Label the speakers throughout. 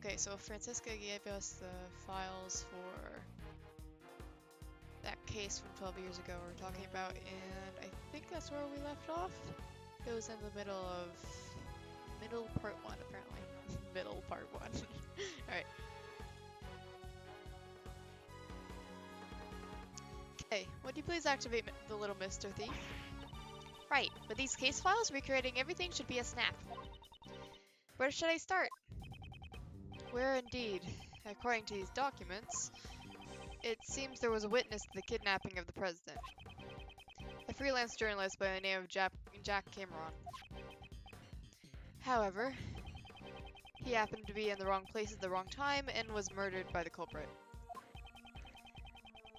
Speaker 1: Okay, so Francisca gave us the files for that case from 12 years ago we're talking about, and I think that's where we left off. It was in the middle part 1, apparently. Middle part 1. Alright. Okay, would you please activate the little Mr. Thief? Right, with these case files, recreating everything should be a snap. Where should I start? Where indeed? According to these documents, it seems there was a witness to the kidnapping of the president. A freelance journalist by the name of Jack Cameron. However, he happened to be in the wrong place at the wrong time and was murdered by the culprit.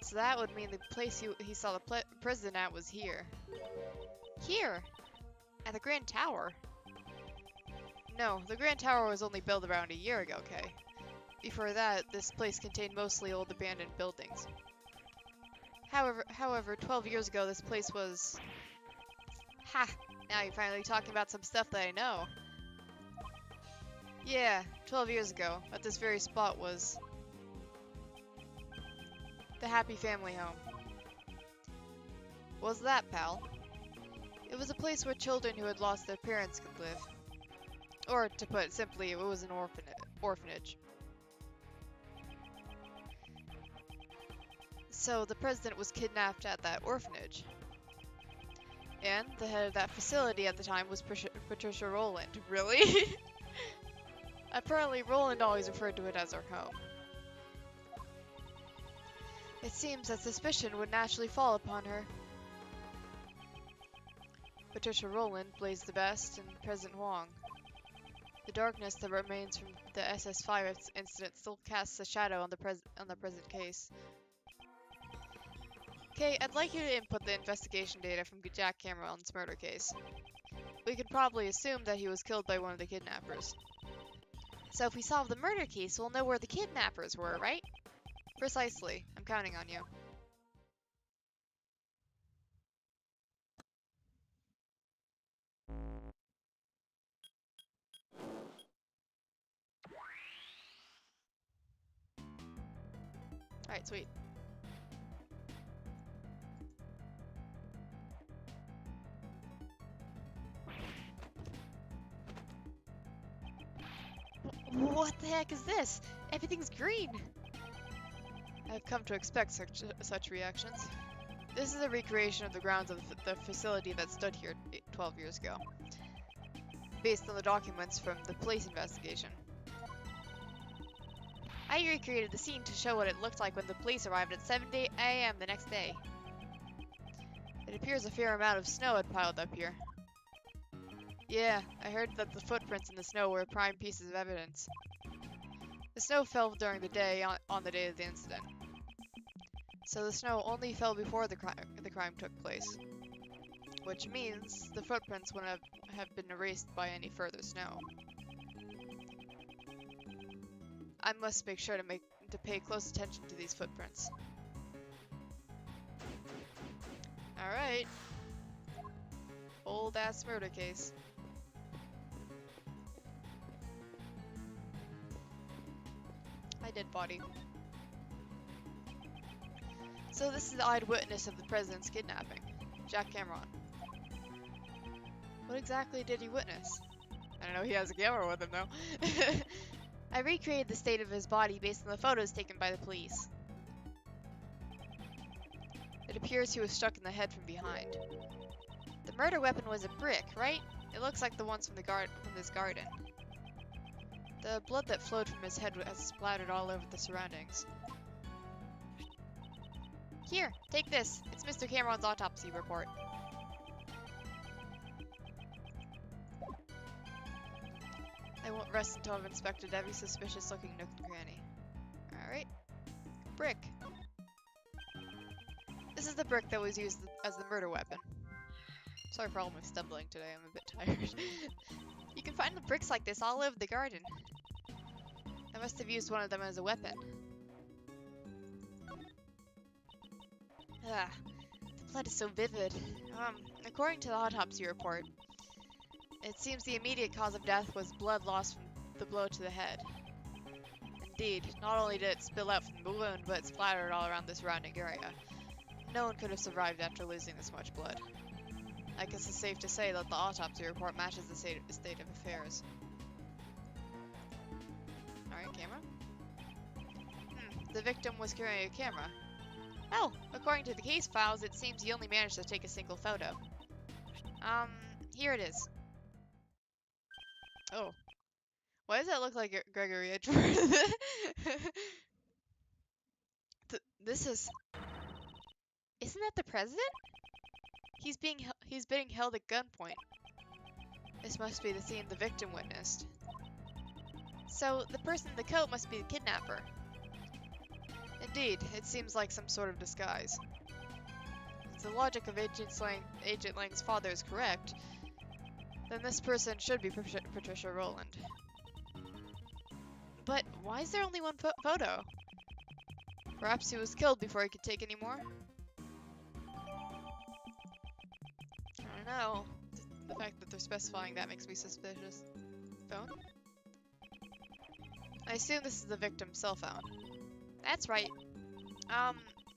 Speaker 1: So that would mean the place he saw the president at was here. Here! At the Grand Tower? No, the Grand Tower was only built around a year ago, Kay. Before that, this place contained mostly old abandoned buildings. However, 12 years ago this place was... Ha! Now you're finally talking about some stuff that I know. Yeah, 12 years ago, at this very spot was... the Happy Family Home. What's that, pal? It was a place where children who had lost their parents could live. Or, to put it simply, it was an orphanage. So, the president was kidnapped at that orphanage. And the head of that facility at the time was Patricia Rowland. Really? Apparently, Rowland always referred to it as her home. It seems that suspicion would naturally fall upon her. Patricia Rowland, Blaze the Best, and President Huang. The darkness that remains from the SS5 incident still casts a shadow on the present case. Okay, I'd like you to input the investigation data from Jack Cameron's murder case. We could probably assume that he was killed by one of the kidnappers. So if we solve the murder case, we'll know where the kidnappers were, right? Precisely. I'm counting on you. Alright, sweet. What the heck is this? Everything's green! I've come to expect such reactions. This is a recreation of the grounds of the facility that stood here 12 years ago, based on the documents from the police investigation. I recreated the scene to show what it looked like when the police arrived at 7 a.m. the next day. It appears a fair amount of snow had piled up here. Yeah, I heard that the footprints in the snow were prime pieces of evidence. The snow fell during the day on the day of the incident. So the snow only fell before the crime took place. Which means the footprints wouldn't have been erased by any further snow. I must make sure to pay close attention to these footprints. Alright. Old ass murder case. I did body. So this is the eyewitness of the president's kidnapping, Jack Cameron. What exactly did he witness? I don't know, he has a camera with him though. I recreated the state of his body based on the photos taken by the police. It appears he was struck in the head from behind. The murder weapon was a brick, right? It looks like the ones from this garden. The blood that flowed from his head has splattered all over the surroundings. Here, take this. It's Mr. Cameron's autopsy report. I won't rest until I've inspected every suspicious-looking nook and cranny. Alright. Brick. This is the brick that was used as the murder weapon. Sorry for all my stumbling today, I'm a bit tired. You can find the bricks like this all over the garden. I must have used one of them as a weapon. Ah, the blood is so vivid. According to the autopsy report, it seems the immediate cause of death was blood loss from the blow to the head. Indeed, not only did it spill out from the balloon, but it splattered all around the surrounding area. No one could have survived after losing this much blood. I guess it's safe to say that the autopsy report matches the state of affairs. Alright, camera. The victim was carrying a camera. Oh, according to the case files, it seems he only managed to take a single photo. Here it is. Oh. Why does that look like Gregory Edgeworth? This is... Isn't that the president? He's being held at gunpoint. This must be the scene the victim witnessed. So, the person in the coat must be the kidnapper. Indeed, it seems like some sort of disguise. If the logic of Agent Lang's father is correct, then this person should be Patricia Rowland. But why is there only one photo? Perhaps he was killed before he could take any more? I don't know. The fact that they're specifying that makes me suspicious. Phone? I assume this is the victim's cell phone. That's right.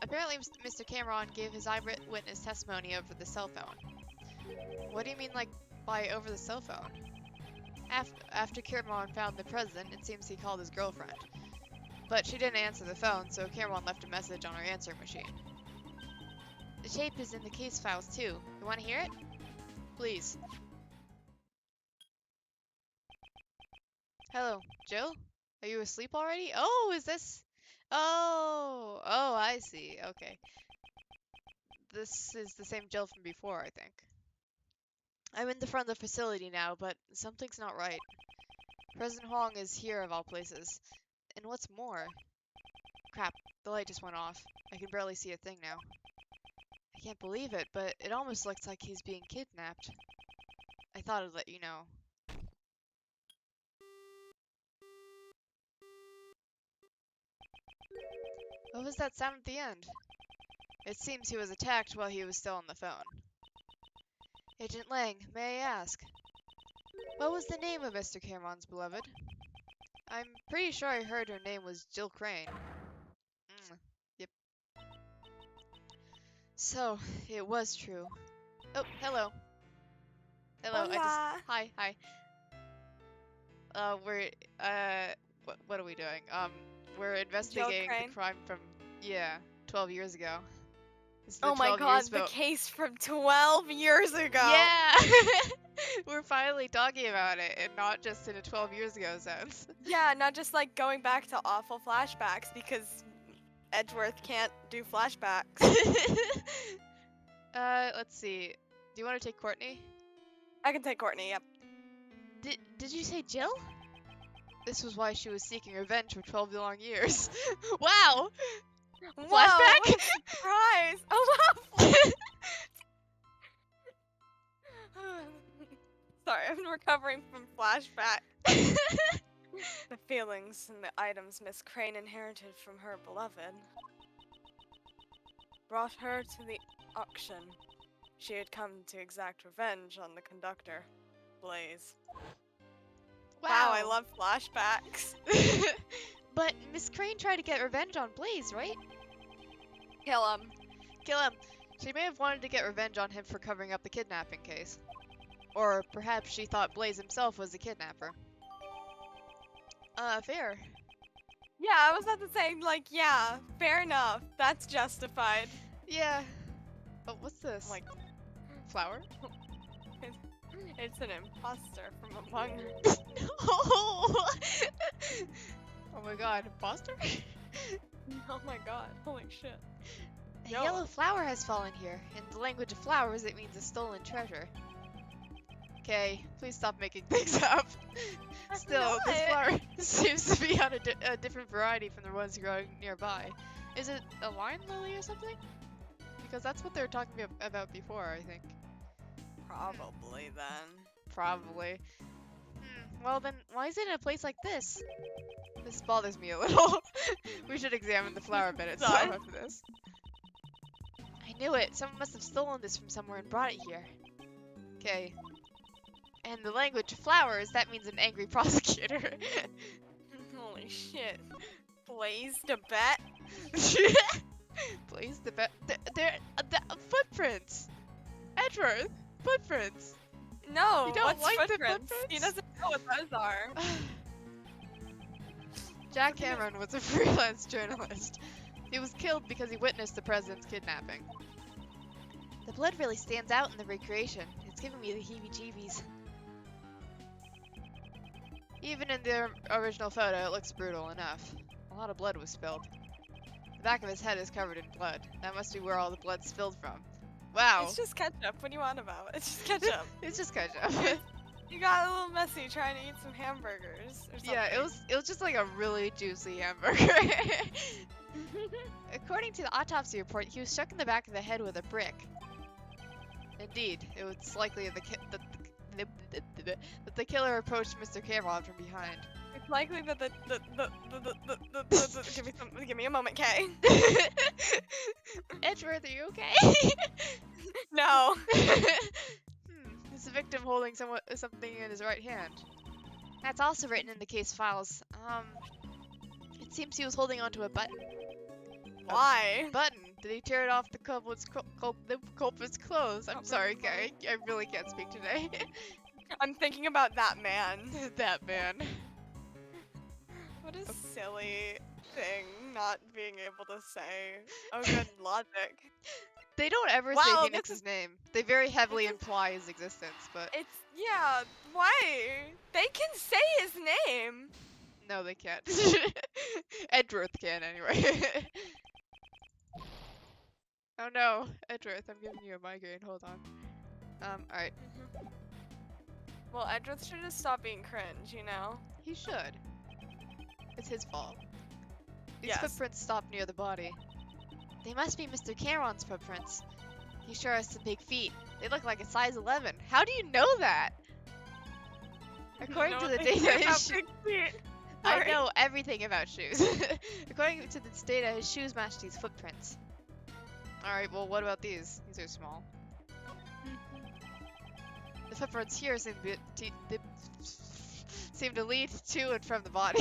Speaker 1: Apparently Mr. Cameron gave his eyewitness testimony over the cell phone. What do you mean, like, by over the cell phone? After Cameron found the president, it seems he called his girlfriend. But she didn't answer the phone, so Cameron left a message on her answering machine. The tape is in the case files, too. You want to hear it? Please. Hello, Jill? Are you asleep already? Oh, is this... Oh, I see. Okay. This is the same Jill from before, I think. I'm in the front of the facility now, but something's not right. President Huang is here of all places. And what's more... Crap, the light just went off. I can barely see a thing now. I can't believe it, but it almost looks like he's being kidnapped. I thought I'd let you know. What was that sound at the end? It seems he was attacked while he was still on the phone. Agent Lang, may I ask? What was the name of Mr. Cameron's beloved? I'm pretty sure I heard her name was Jill Crane. Yep. So, it was true. Oh, hello. Hello,
Speaker 2: Hola.
Speaker 1: Hi. What are we doing? We're investigating the crime from, 12 years ago.
Speaker 2: Oh my god, the case from 12 years ago!
Speaker 1: Yeah! We're finally talking about it, and not just in a 12 years ago sense.
Speaker 2: Yeah, not just like going back to awful flashbacks, because Edgeworth can't do flashbacks.
Speaker 1: Let's see. Do you want to take Courtney?
Speaker 2: I can take Courtney, yep.
Speaker 1: Did you say Jill? This was why she was seeking revenge for 12 long years. Wow!
Speaker 2: Whoa,
Speaker 1: Flashback?
Speaker 2: what a surprise! Oh wow! Sorry, I'm recovering from flashback. The feelings and the items Miss Crane inherited from her beloved brought her to the auction. She had come to exact revenge on the conductor, Blaze. Wow, I love flashbacks.
Speaker 1: But Miss Crane tried to get revenge on Blaze, right?
Speaker 2: Kill him.
Speaker 1: Kill him. She may have wanted to get revenge on him for covering up the kidnapping case. Or perhaps she thought Blaze himself was the kidnapper. Fair.
Speaker 2: Yeah, I was about to say, like, yeah, fair enough. That's justified.
Speaker 1: Yeah. Oh, what's this?
Speaker 2: Like,
Speaker 1: flower?
Speaker 2: It's an imposter from among us.
Speaker 1: No! Oh my god, imposter?
Speaker 2: Oh my god, holy shit.
Speaker 1: A yellow flower has fallen here. In the language of flowers, it means a stolen treasure. Okay, please stop making things up. Still, this flower seems to be on a different variety from the ones growing nearby. Is it a wine lily or something? Because that's what they were talking about before, I think.
Speaker 2: Probably then.
Speaker 1: Probably. Well then, why is it in a place like this? This bothers me a little. We should examine the flower bed itself after this. I knew it! Someone must have stolen this from somewhere and brought it here. Okay. And the language of flowers, that means an angry prosecutor.
Speaker 2: Holy Holy shit. Blaze to bet?
Speaker 1: Blaze the bet. They're the footprints. Edgeworth, footprints.
Speaker 2: No,
Speaker 1: You don't
Speaker 2: what's
Speaker 1: like the
Speaker 2: footprints? He
Speaker 1: footprints?
Speaker 2: doesn't know what those are.
Speaker 1: Jack Cameron was a freelance journalist. He was killed because he witnessed the president's kidnapping. The blood really stands out in the recreation. It's giving me the heebie-jeebies. Even in the original photo, it looks brutal enough. A lot of blood was spilled. The back of his head is covered in blood. That must be where all the blood spilled from. Wow.
Speaker 2: It's just ketchup. What do you want about it? It's just ketchup.
Speaker 1: It's just ketchup.
Speaker 2: You got a little messy trying to eat some hamburgers or something.
Speaker 1: Yeah, it was just like a really juicy hamburger. According to the autopsy report, he was struck in the back of the head with a brick. Indeed, it was likely that the killer approached Mr. Cameron from behind.
Speaker 2: It's likely that give me a moment, Kay.
Speaker 1: Edgeworth, are you okay?
Speaker 2: No.
Speaker 1: Is the victim holding something in his right hand? That's also written in the case files. It seems he was holding onto a button.
Speaker 2: Why?
Speaker 1: Button? Did he tear it off the culprit's clothes? I'm sorry, Gary. I really can't speak today.
Speaker 2: I'm thinking about that man.
Speaker 1: That man.
Speaker 2: What a silly thing not being able to say. Oh, good logic.
Speaker 1: They don't ever
Speaker 2: Wow,
Speaker 1: say Phoenix's name. They very heavily imply his existence, but
Speaker 2: It's, yeah, why? They can say his name.
Speaker 1: no, they can't. Edgeworth can, anyway. Oh no, Edgeworth, I'm giving you a migraine. Hold on. Alright.
Speaker 2: Well, Edgeworth should just stop being cringe, you know?
Speaker 1: He should. It's his fault. These
Speaker 2: Yes.
Speaker 1: footprints stopped near the body. They must be Mr. Cameron's footprints. He sure has some big feet. They look like a size 11. How do you know that? According to the data, his I know everything about shoes. According to this data, his shoes match these footprints. Alright, well, what about these? These are small. The footprints here seem to lead to and from the body.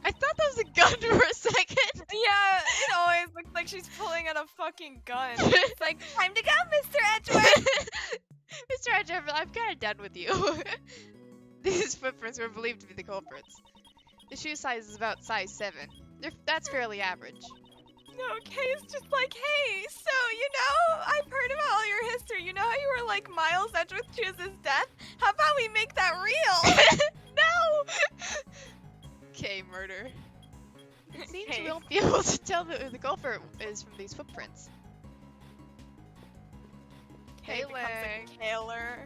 Speaker 1: I thought that was a gun for a second.
Speaker 2: Yeah, it always looks like she's pulling out a fucking gun. It's like, time to go, Mr. Edgeworth!
Speaker 1: Mr. Edgeworth, I'm kind of done with you. These footprints were believed to be the culprits. The shoe size is about size 7. That's fairly average.
Speaker 2: No, Kay's just like, hey, so, you know, I've heard about all your history. You know how you were like, Miles Edgeworth chooses death? How about we make that real?
Speaker 1: No! Okay, murder. It seems we won't be able to tell who the culprit is from these footprints.
Speaker 2: Kay becomes a Kaler.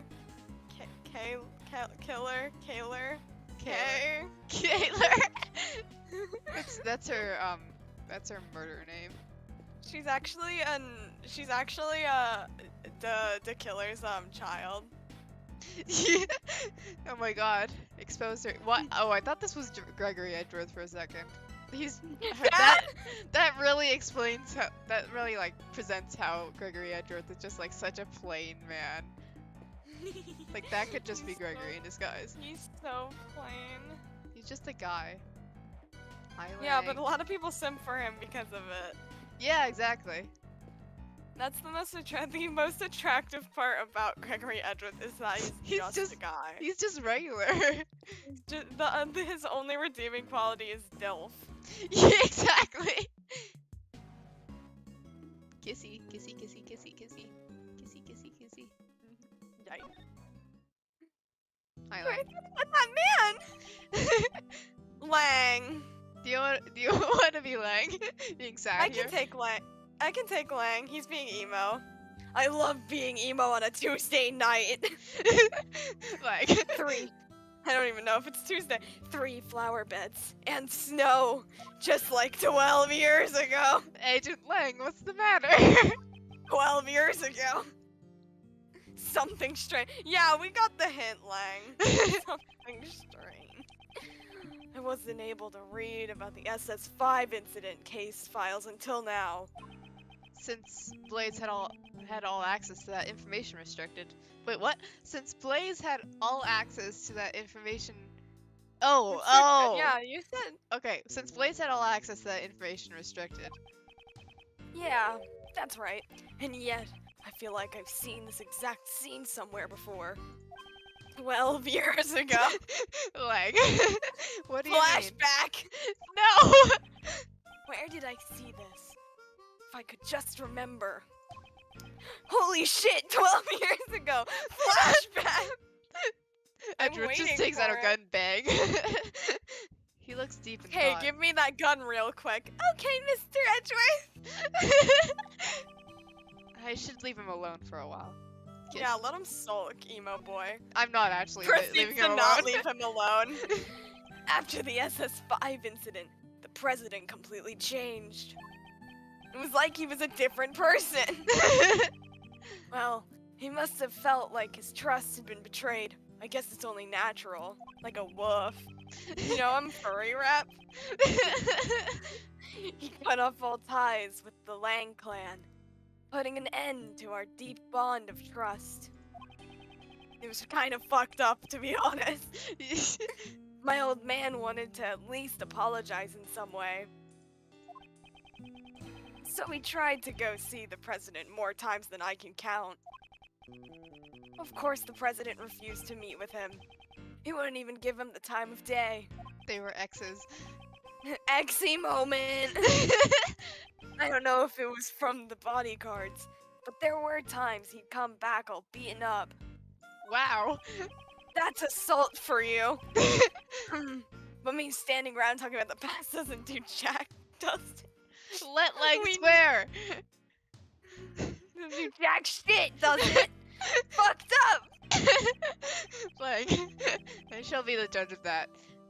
Speaker 2: Killer. Kay.
Speaker 1: Kaler. That's her murder name.
Speaker 2: She's actually the killer's child.
Speaker 1: Oh my god. Exposed her. What? Oh, I thought this was Gregory Edgeworth for a second. That really explains how, that really like presents how Gregory Edgeworth is just like such a plain man. Like that could just be Gregory in disguise.
Speaker 2: He's so plain.
Speaker 1: He's just a guy.
Speaker 2: Yeah, but a lot of people simp for him because of it.
Speaker 1: Yeah, exactly.
Speaker 2: That's the most attractive part about Gregory Edgeworth is that he's just a guy.
Speaker 1: He's just regular.
Speaker 2: His only redeeming quality is DILF.
Speaker 1: Yeah, exactly. Kissy, kissy, kissy, kissy, kissy. Kissy, kissy, kissy.
Speaker 2: Yikes.
Speaker 1: Hi, Lang.
Speaker 2: That man! Lang!
Speaker 1: Do you want to be Lang? Being sad
Speaker 2: I can take Lang. He's being emo. I love being emo on a Tuesday night.
Speaker 1: Like
Speaker 2: 3. I don't even know if it's Tuesday. 3 flower beds and snow, just like 12 years ago.
Speaker 1: Agent Lang, what's the matter?
Speaker 2: 12 years ago. Something strange. Yeah, we got the hint, Lang. Something strange. I wasn't able to read about the SS5 incident case files until now.
Speaker 1: Since Blaze had all access to that information restricted. Wait, what? Since Blaze had all access to that information Oh.
Speaker 2: Yeah, you said.
Speaker 1: Okay, since Blaze had all access to that information restricted.
Speaker 2: Yeah, that's right. And yet, I feel like I've seen this exact scene somewhere before. 12 years ago.
Speaker 1: Like, what do you mean?
Speaker 2: Flashback!
Speaker 1: No!
Speaker 2: Where did I see this? If I could just remember. Holy shit, 12 years ago! Flashback! I'm
Speaker 1: Edgeworth just
Speaker 2: waiting
Speaker 1: takes out
Speaker 2: for
Speaker 1: a
Speaker 2: it.
Speaker 1: gun bang. He looks deep in
Speaker 2: Hey,
Speaker 1: thought.
Speaker 2: give me that gun real quick. Okay, Mr. Edgeworth.
Speaker 1: I should leave him alone for a while. Kid.
Speaker 2: Yeah, let him sulk, emo boy.
Speaker 1: I'm not actually
Speaker 2: Proceeds
Speaker 1: leaving
Speaker 2: to
Speaker 1: him alone.
Speaker 2: not leave him alone. After the SS5 incident, the president completely changed. It was like he was a different person. Well, he must have felt like his trust had been betrayed. I guess it's only natural. Like a wolf. You know, I'm furry rep. He cut off all ties with the Lang clan, putting an end to our deep bond of trust. It was kind of fucked up, to be honest. My old man wanted to at least apologize in some way. So we tried to go see the president more times than I can count. Of course, the president refused to meet with him. He wouldn't even give him the time of day.
Speaker 1: They were exes.
Speaker 2: Exy moment! I don't know if it was from the bodyguards, but there were times he'd come back all beaten up.
Speaker 1: Wow.
Speaker 2: That's assault for you. But me standing around talking about the past doesn't do jack, does it?
Speaker 1: Let Lang
Speaker 2: We-
Speaker 1: swear.
Speaker 2: Doesn't do jack shit, does it? Fucked up!
Speaker 1: Lang, I shall be the judge of that.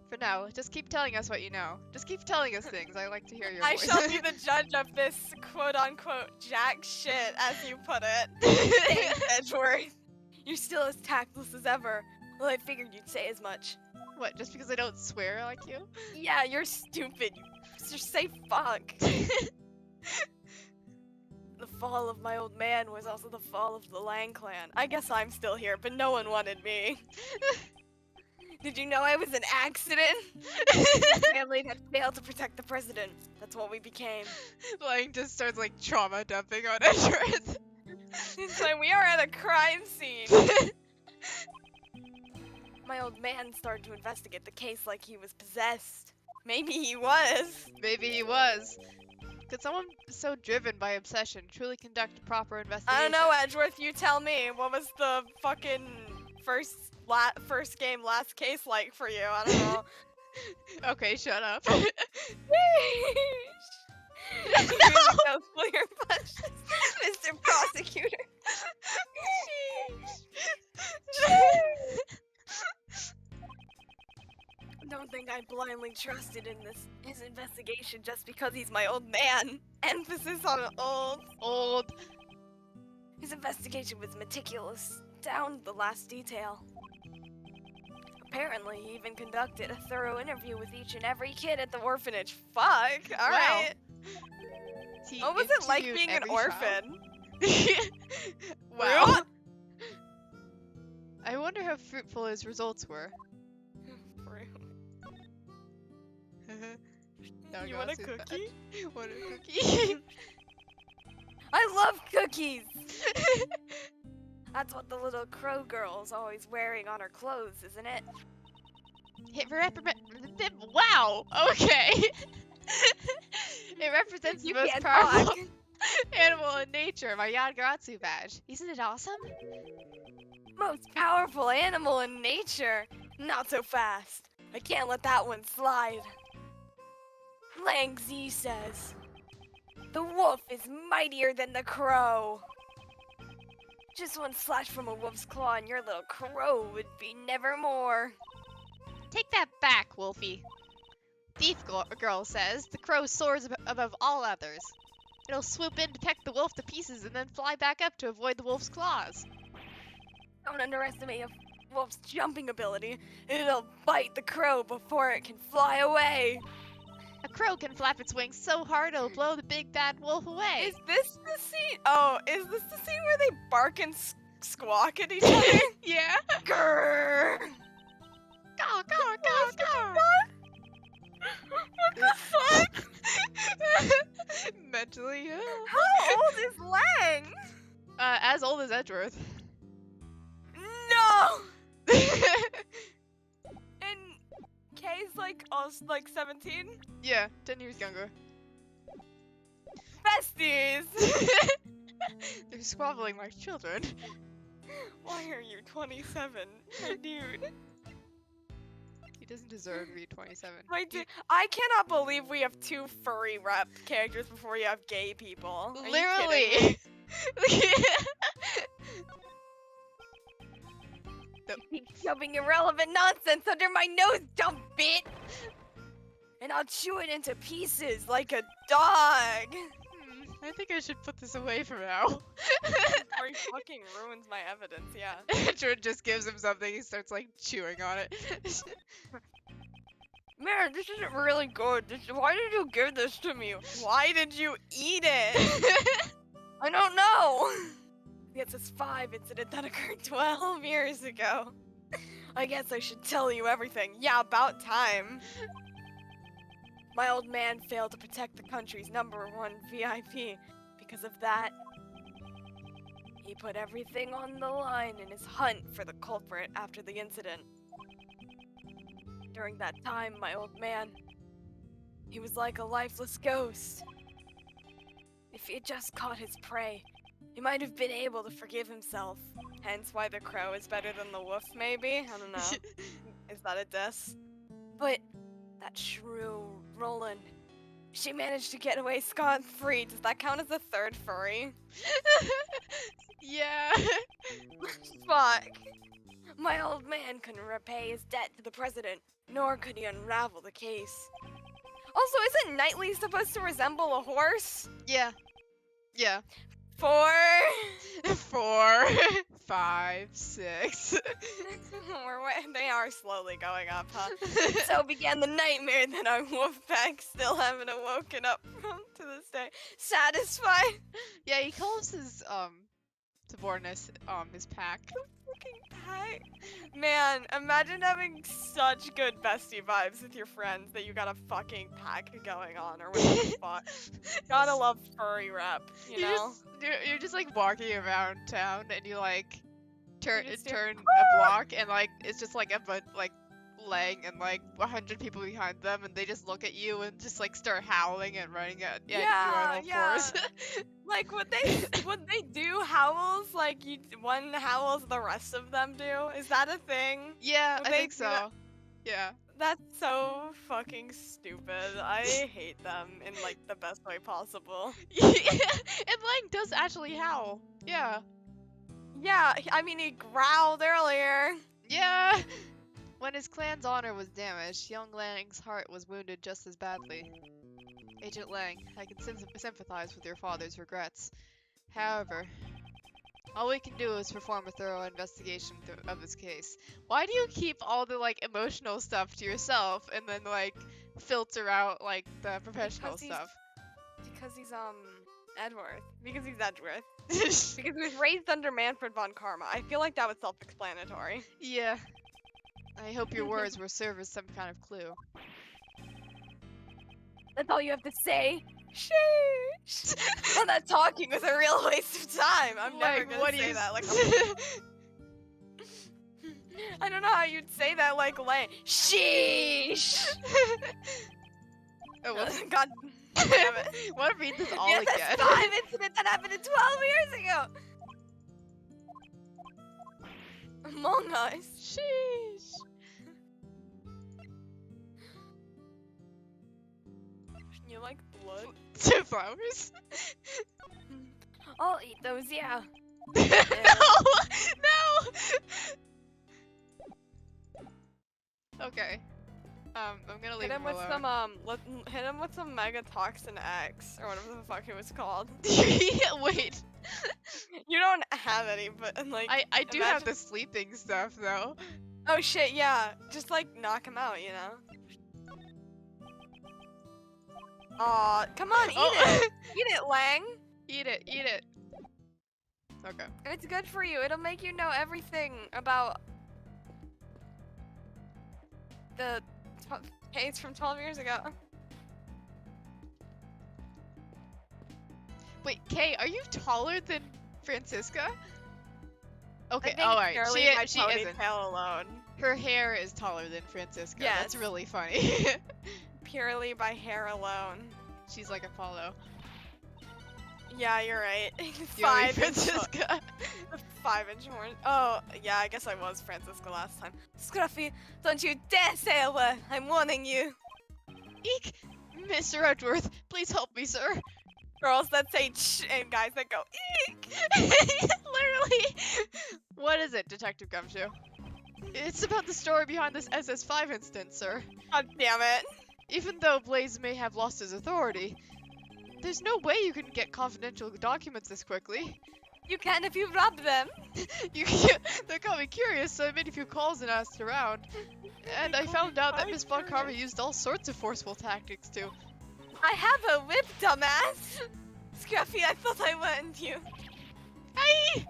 Speaker 1: For now, just keep telling us what you know. Just keep telling us things. I like to hear your
Speaker 2: I
Speaker 1: voice.
Speaker 2: shall be the judge of this quote-unquote jack shit, as you put it. Thanks, Edgeworth. You're still as tactless as ever. Well, I figured you'd say as much.
Speaker 1: What, just because I don't swear like you?
Speaker 2: Yeah, you're stupid. Just say fuck. The fall of my old man was also the fall of the Lang clan. I guess I'm still here, but no one wanted me. Did you know I was an accident? Family that failed to protect the president. That's what we became.
Speaker 1: Lang just starts like trauma dumping on Edgeworth.
Speaker 2: It's like we are at a crime scene. My old man started to investigate the case like he was possessed. Maybe he was.
Speaker 1: Maybe he was. Could someone so driven by obsession truly conduct a proper investigation?
Speaker 2: I don't know, Edgeworth, you tell me. What was the fucking first game, last case like for you? I don't know.
Speaker 1: Okay, shut up.
Speaker 2: No clear punches, Mr. Prosecutor. Don't think I blindly trusted in his investigation just because he's my old man. Emphasis on old.
Speaker 1: Old.
Speaker 2: His investigation was meticulous, down to the last detail. Apparently, he even conducted a thorough interview with each and every kid at the orphanage. Fuck, alright.
Speaker 1: He
Speaker 2: What was it like
Speaker 1: interviewed
Speaker 2: being an
Speaker 1: every
Speaker 2: orphan?
Speaker 1: child. Wow. I wonder how fruitful his results were.
Speaker 2: You want a cookie?
Speaker 1: Want a cookie?
Speaker 2: I love cookies! That's what the little crow girl's always wearing on her clothes, isn't it?
Speaker 1: Wow! Okay! It represents the
Speaker 2: You
Speaker 1: most
Speaker 2: can't
Speaker 1: powerful
Speaker 2: talk.
Speaker 1: animal in nature, my Yadgaratsu badge. Isn't it awesome?
Speaker 2: Most powerful animal in nature. Not so fast. I can't let that one slide. Lang Z says, the wolf is mightier than the crow. Just one slash from a wolf's claw and your little crow would be nevermore.
Speaker 1: Take that back, Wolfie. Thief Girl says the crow soars above all others. It'll swoop in to peck the wolf to pieces and then fly back up to avoid the wolf's claws.
Speaker 2: Don't underestimate a wolf's jumping ability. It'll bite the crow before it can fly away.
Speaker 1: A crow can flap its wings so hard it'll blow the big bad wolf away.
Speaker 2: Is this the scene? Oh, is this the scene where they bark and squawk at each other?
Speaker 1: Yeah.
Speaker 2: Grrr.
Speaker 1: Go, go, go, go!
Speaker 2: What the fuck?
Speaker 1: Mentally ill.
Speaker 2: How old is Lang?
Speaker 1: As old as Edgeworth.
Speaker 2: No! And Kay's like us, like 17?
Speaker 1: Yeah, 10 years younger.
Speaker 2: Besties!
Speaker 1: They're squabbling like children.
Speaker 2: Why are you 27, my dude?
Speaker 1: He doesn't deserve to be 27.
Speaker 2: My dude, I cannot believe we have 2 furry rep characters before you have gay people. Are you kidding me?
Speaker 1: Literally.
Speaker 2: You keep shoving irrelevant nonsense under my nose, dumb bit! And I'll chew it into pieces like a dog!
Speaker 1: I think I should put this away for now.
Speaker 2: Or he fucking ruins my evidence, yeah.
Speaker 1: Edgeworth just gives him something, he starts like chewing on it.
Speaker 2: Man, this isn't really good. Why did you give this to me? Why did you eat it? I don't know! The SS5 incident that occurred 12 years ago. I guess I should tell you everything. Yeah, about time. My old man failed to protect the country's #1 VIP. Because of that, he put everything on the line in his hunt for the culprit after the incident. During that time, my old man, he was like a lifeless ghost. If he had just caught his prey, he might have been able to forgive himself. Hence why the crow is better than the wolf, maybe? I don't know. Is that a diss? But that shrew, Roland, she managed to get away scot-free. Does that count as a third furry?
Speaker 1: Yeah.
Speaker 2: Fuck. My old man couldn't repay his debt to the president, nor could he unravel the case. Also, isn't Knightley supposed to resemble a horse?
Speaker 1: Yeah. Yeah.
Speaker 2: 4.
Speaker 1: 4, 5, 6.
Speaker 2: They are slowly going up, huh? So began the nightmare that our wolf pack still haven't awoken up from to this day. Satisfied?
Speaker 1: Yeah, he calls his subordinates his pack.
Speaker 2: Fucking pack. Man, imagine having such good bestie vibes with your friends that you got a fucking pack going on or whatever the fuck. Gotta love furry rep, you know?
Speaker 1: You're just like walking around town and you like turn
Speaker 2: You just
Speaker 1: turn
Speaker 2: hear,
Speaker 1: a block and like it's just like like Lang and like 100 people behind them and they just look at you and just like start howling and running at you on all fours.
Speaker 2: Like would they do howls like one howls the rest of them do? Is that a thing?
Speaker 1: Yeah,
Speaker 2: Would
Speaker 1: I
Speaker 2: they
Speaker 1: think
Speaker 2: do
Speaker 1: so.
Speaker 2: that?
Speaker 1: Yeah.
Speaker 2: That's so fucking stupid. I hate them in like the best way possible.
Speaker 1: And Lang does actually howl. Yeah.
Speaker 2: Yeah, I mean he growled earlier.
Speaker 1: Yeah. When his clan's honor was damaged, young Lang's heart was wounded just as badly. Agent Lang, I can sympathize with your father's regrets. However, all we can do is perform a thorough investigation of this case. Why do you keep all the like emotional stuff to yourself and then like filter out like the professional stuff?
Speaker 2: Because he's Edgeworth. Because he's Edgeworth. Because he was raised under Manfred von Karma. I feel like that was self-explanatory.
Speaker 1: Yeah. I hope your words will serve as some kind of clue.
Speaker 2: That's all you have to say? Sheesh. Well, that talking was a real waste of time. I'm never gonna say that like I don't know how you'd say that like Lang. Sheesh.
Speaker 1: Oh, well.
Speaker 2: God damn it.
Speaker 1: Want to read this all
Speaker 2: yeah,
Speaker 1: again?
Speaker 2: That's 5 incident that happened 12 years ago. Among Us.
Speaker 1: Sheesh.
Speaker 2: You like blood?
Speaker 1: Flowers?
Speaker 2: I'll eat those, yeah.
Speaker 1: No! No! Okay. I'm gonna leave
Speaker 2: Hit him
Speaker 1: him
Speaker 2: with
Speaker 1: alone.
Speaker 2: some hit him with some Megatoxin X or whatever the fuck it was called.
Speaker 1: Wait.
Speaker 2: You don't have any, but like
Speaker 1: I do have the sleeping stuff though.
Speaker 2: Oh shit, yeah. Just like knock him out, you know. Aw, come on, eat it! Eat it, Lang!
Speaker 1: Eat it, eat it. Okay.
Speaker 2: It's good for you. It'll make you know everything about the case from 12 years ago.
Speaker 1: Wait, Kay, are you taller than Francisca? Okay,
Speaker 2: I think
Speaker 1: alright.
Speaker 2: purely
Speaker 1: She
Speaker 2: my
Speaker 1: isn't.
Speaker 2: ponytail alone.
Speaker 1: Her hair is taller than Francisca. That's
Speaker 2: Yes.
Speaker 1: really funny.
Speaker 2: Purely by hair alone.
Speaker 1: She's like Apollo.
Speaker 2: Yeah, you're right.
Speaker 1: You know,
Speaker 2: 5
Speaker 1: Francisca.
Speaker 2: 5-inch more. Oh, yeah, I guess I was Francisca last time. Scruffy, don't you dare say a word. I'm warning you.
Speaker 1: Eek! Mr. Edgeworth, please help me, sir.
Speaker 2: Girls that say ch and guys that go eek.
Speaker 1: Literally. What is it, Detective Gumshoe? It's about the story behind this SS5 incident, sir.
Speaker 2: God damn it.
Speaker 1: Even though Blaze may have lost his authority, there's no way you can get confidential documents this quickly.
Speaker 2: You can if you rob them.
Speaker 1: That got me curious, so I made a few calls and asked around. And I found out that Miss Von Carver used all sorts of forceful tactics too.
Speaker 2: I have a whip, dumbass. Scruffy, I thought I warned you.
Speaker 1: Hey!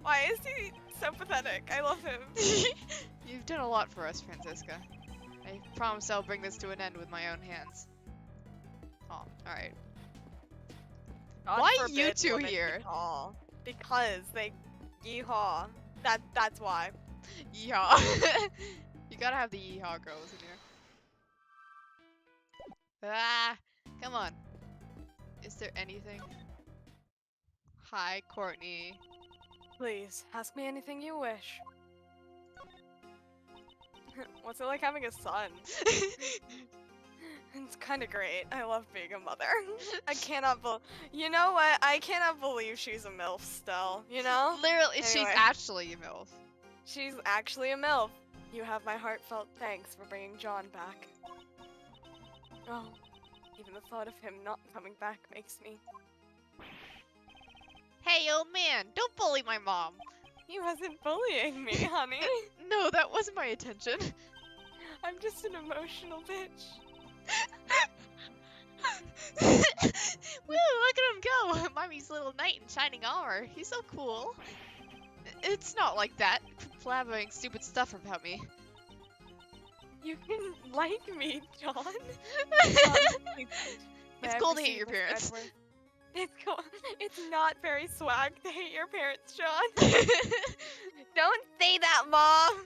Speaker 2: Why is he so pathetic? I love him.
Speaker 1: You've done a lot for us, Francisca. I promise I'll bring this to an end with my own hands. Oh, alright.
Speaker 2: God
Speaker 1: Why
Speaker 2: forbid
Speaker 1: you two
Speaker 2: women
Speaker 1: here?
Speaker 2: yeehaw. Because they yeehaw. That's why.
Speaker 1: Yeehaw. You gotta have the yeehaw girls in here. Ah, come on. Is there anything? Hi, Courtney.
Speaker 2: Please, ask me anything you wish. What's it like having a son? It's kind of great. I love being a mother. I cannot You know what? I cannot believe she's a MILF still, you know?
Speaker 1: Literally, she's
Speaker 2: Anyway.
Speaker 1: actually a MILF.
Speaker 2: She's actually a MILF. You have my heartfelt thanks for bringing John back. Oh, even the thought of him not coming back makes me...
Speaker 1: Hey, old man, don't bully my mom.
Speaker 2: He wasn't bullying me, honey.
Speaker 1: No, that wasn't my intention.
Speaker 2: I'm just an emotional bitch.
Speaker 1: Woo, look at him go! Mommy's little knight in shining armor. He's so cool. It's not like that. Blabbering stupid stuff about me.
Speaker 2: You can like me, John.
Speaker 1: It's cool to hate your parents.
Speaker 2: It's cool. It's not very swag to hate your parents, John. Don't say that, Mom.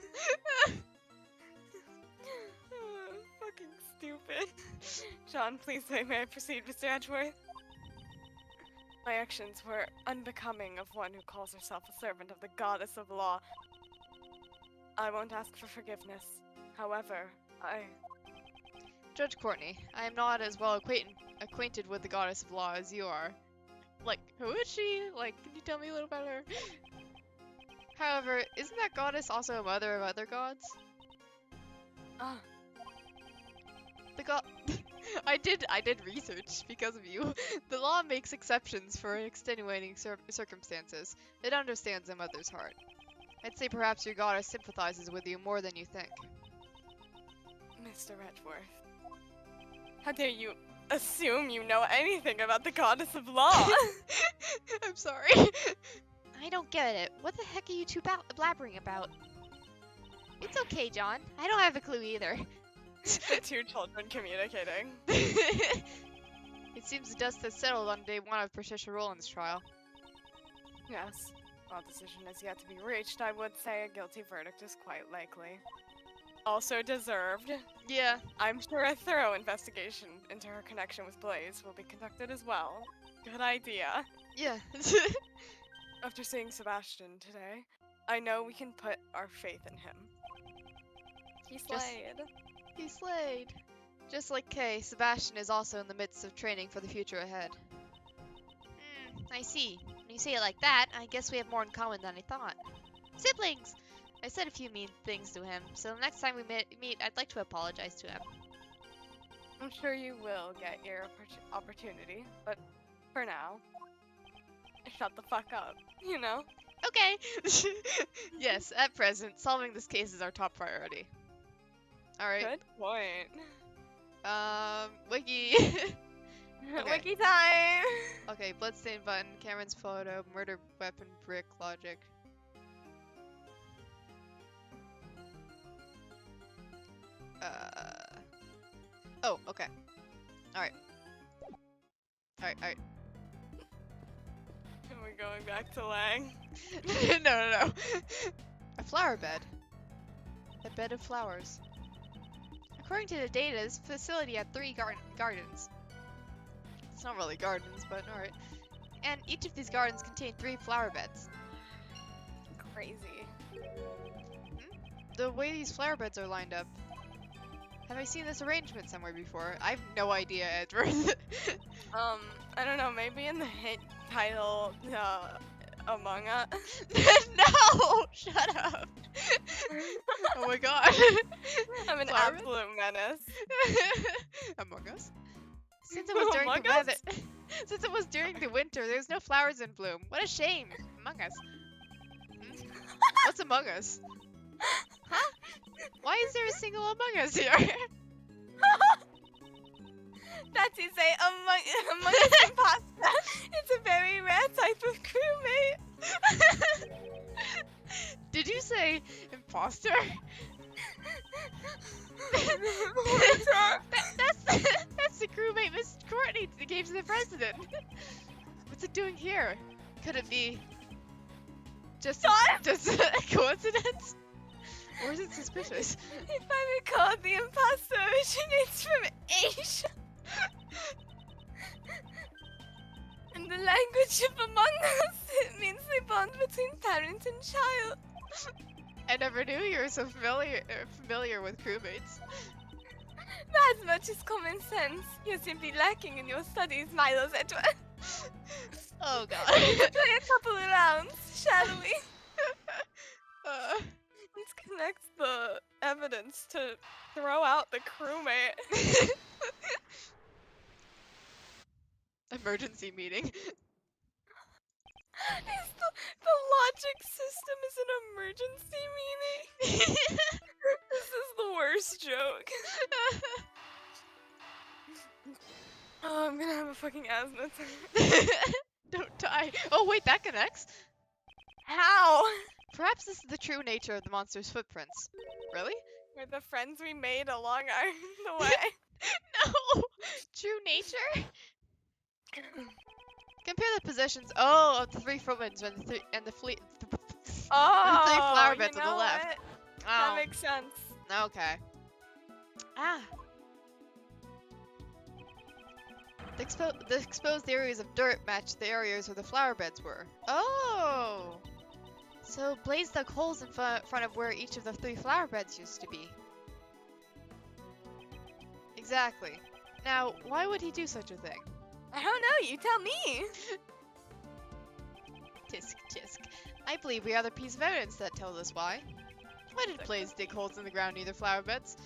Speaker 2: Fucking stupid. John, please may I proceed, Mr. Edgeworth? My actions were unbecoming of one who calls herself a servant of the goddess of law. I won't ask for forgiveness. However,
Speaker 1: Judge Courtney, I am not as well acquainted with the goddess of law as you are. Like, who is she? Like, can you tell me a little about her? However, isn't that goddess also a mother of other gods? The god... I did research because of you. The law makes exceptions for extenuating circumstances. It understands a mother's heart. I'd say perhaps your goddess sympathizes with you more than you think.
Speaker 2: Mr. Edgeworth, how dare you assume you know anything about the goddess of law?
Speaker 1: I'm sorry. I don't get it. What the heck are you two blabbering about? It's okay, John. I don't have a clue either.
Speaker 2: The two children communicating.
Speaker 1: It seems the dust has settled on day one of Patricia Rowland's trial.
Speaker 2: Yes. While decision is yet to be reached, I would say a guilty verdict is quite likely. Also deserved.
Speaker 1: Yeah.
Speaker 2: I'm sure a thorough investigation into her connection with Blaze will be conducted as well. Good idea.
Speaker 1: Yeah.
Speaker 2: After seeing Sebastian today, I know we can put our faith in him. He slayed.
Speaker 1: He slayed. Just like Kay, Sebastian is also in the midst of training for the future ahead. I see. When you say it like that, I guess we have more in common than I thought. Siblings! I said a few mean things to him, so the next time we meet, I'd like to apologize to him.
Speaker 2: I'm sure you will get your opportunity, but for now, shut the fuck up, you know?
Speaker 1: Okay! Yes, at present, solving this case is our top priority. Alright.
Speaker 2: Good point.
Speaker 1: Wiki! Okay.
Speaker 2: Wiki time!
Speaker 1: Okay, bloodstain button, Cameron's photo, murder weapon, brick, logic. Oh, okay. Alright. Alright.
Speaker 2: Are we going back to Lang?
Speaker 1: No. A flower bed. A bed of flowers. According to the data, this facility had 3 gardens. It's not really gardens, but alright. And each of these gardens contained 3 flower beds.
Speaker 2: Crazy.
Speaker 1: The way these flower beds are lined up. Have I seen this arrangement somewhere before? I have no idea, Edgeworth.
Speaker 2: I don't know, maybe in the hit title, Among Us?
Speaker 1: No! Shut up! Oh my god.
Speaker 2: I'm an
Speaker 1: Flower bed?
Speaker 2: absolute menace.
Speaker 1: Among Us? Since it was during
Speaker 2: Among
Speaker 1: the
Speaker 2: Us?
Speaker 1: weather, since it was during the winter, there's no flowers in bloom. What a shame! Among Us. What's Among Us? Huh? Why is there a single Among Us here?
Speaker 2: That is Among Us imposter. It's a very rare type of crewmate.
Speaker 1: Did you say imposter? That's the crewmate Miss Courtney gave to the president. What's it doing here? Could it be just a coincidence? Or is it suspicious?
Speaker 2: If I recall, the imposter originates from Asia. In the language of Among Us, it means the bond between parent and child.
Speaker 1: I never knew you were so familiar with crewmates.
Speaker 2: That much is common sense. You're simply lacking in your studies, Milo's Edgeworth.
Speaker 1: Oh god.
Speaker 2: Let's play a couple of rounds, shall we? Let's connect the evidence to throw out the crewmate.
Speaker 1: Emergency meeting.
Speaker 2: The logic system is an emergency meeting? This is the worst joke. Oh, I'm gonna have a fucking asthma attack.
Speaker 1: Don't die. Oh wait, that connects.
Speaker 2: How?
Speaker 1: Perhaps this is the true nature of the monster's footprints. Really?
Speaker 2: We're the friends we made along the way.
Speaker 1: No! True nature? Compare the positions, of the 3 footprints and the three flower beds on the left.
Speaker 2: What?
Speaker 1: Oh,
Speaker 2: That makes sense.
Speaker 1: okay. The exposed areas of dirt match the areas where the flower beds were. Oh! So Blaze dug holes in front of where each of the 3 flower beds used to be. Exactly. Now, why would he do such a thing?
Speaker 2: I don't know, you tell me.
Speaker 1: Tisk tisk. I believe we have a piece of evidence that tells us why. Why did Blaze dig holes in the ground near the flower beds?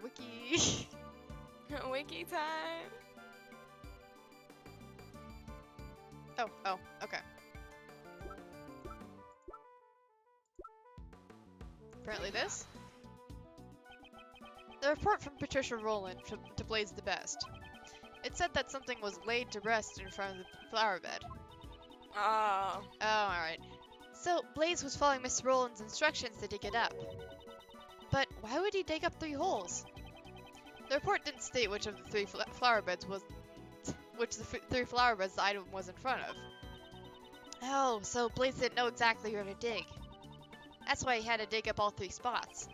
Speaker 1: Wiki.
Speaker 2: Wiki time.
Speaker 1: Oh, okay. Apparently this? The report from Patricia Rowland to Blaze the Best. It said that something was laid to rest in front of the flower bed.
Speaker 2: Oh.
Speaker 1: Oh, alright. So, Blaze was following Miss Rowland's instructions to dig it up. But why would he dig up 3 holes? The report didn't state which of the 3 flower beds was... which the 3 flower beds the item was in front of. Oh, so Blaze didn't know exactly where to dig. That's why he had to dig up all 3 spots.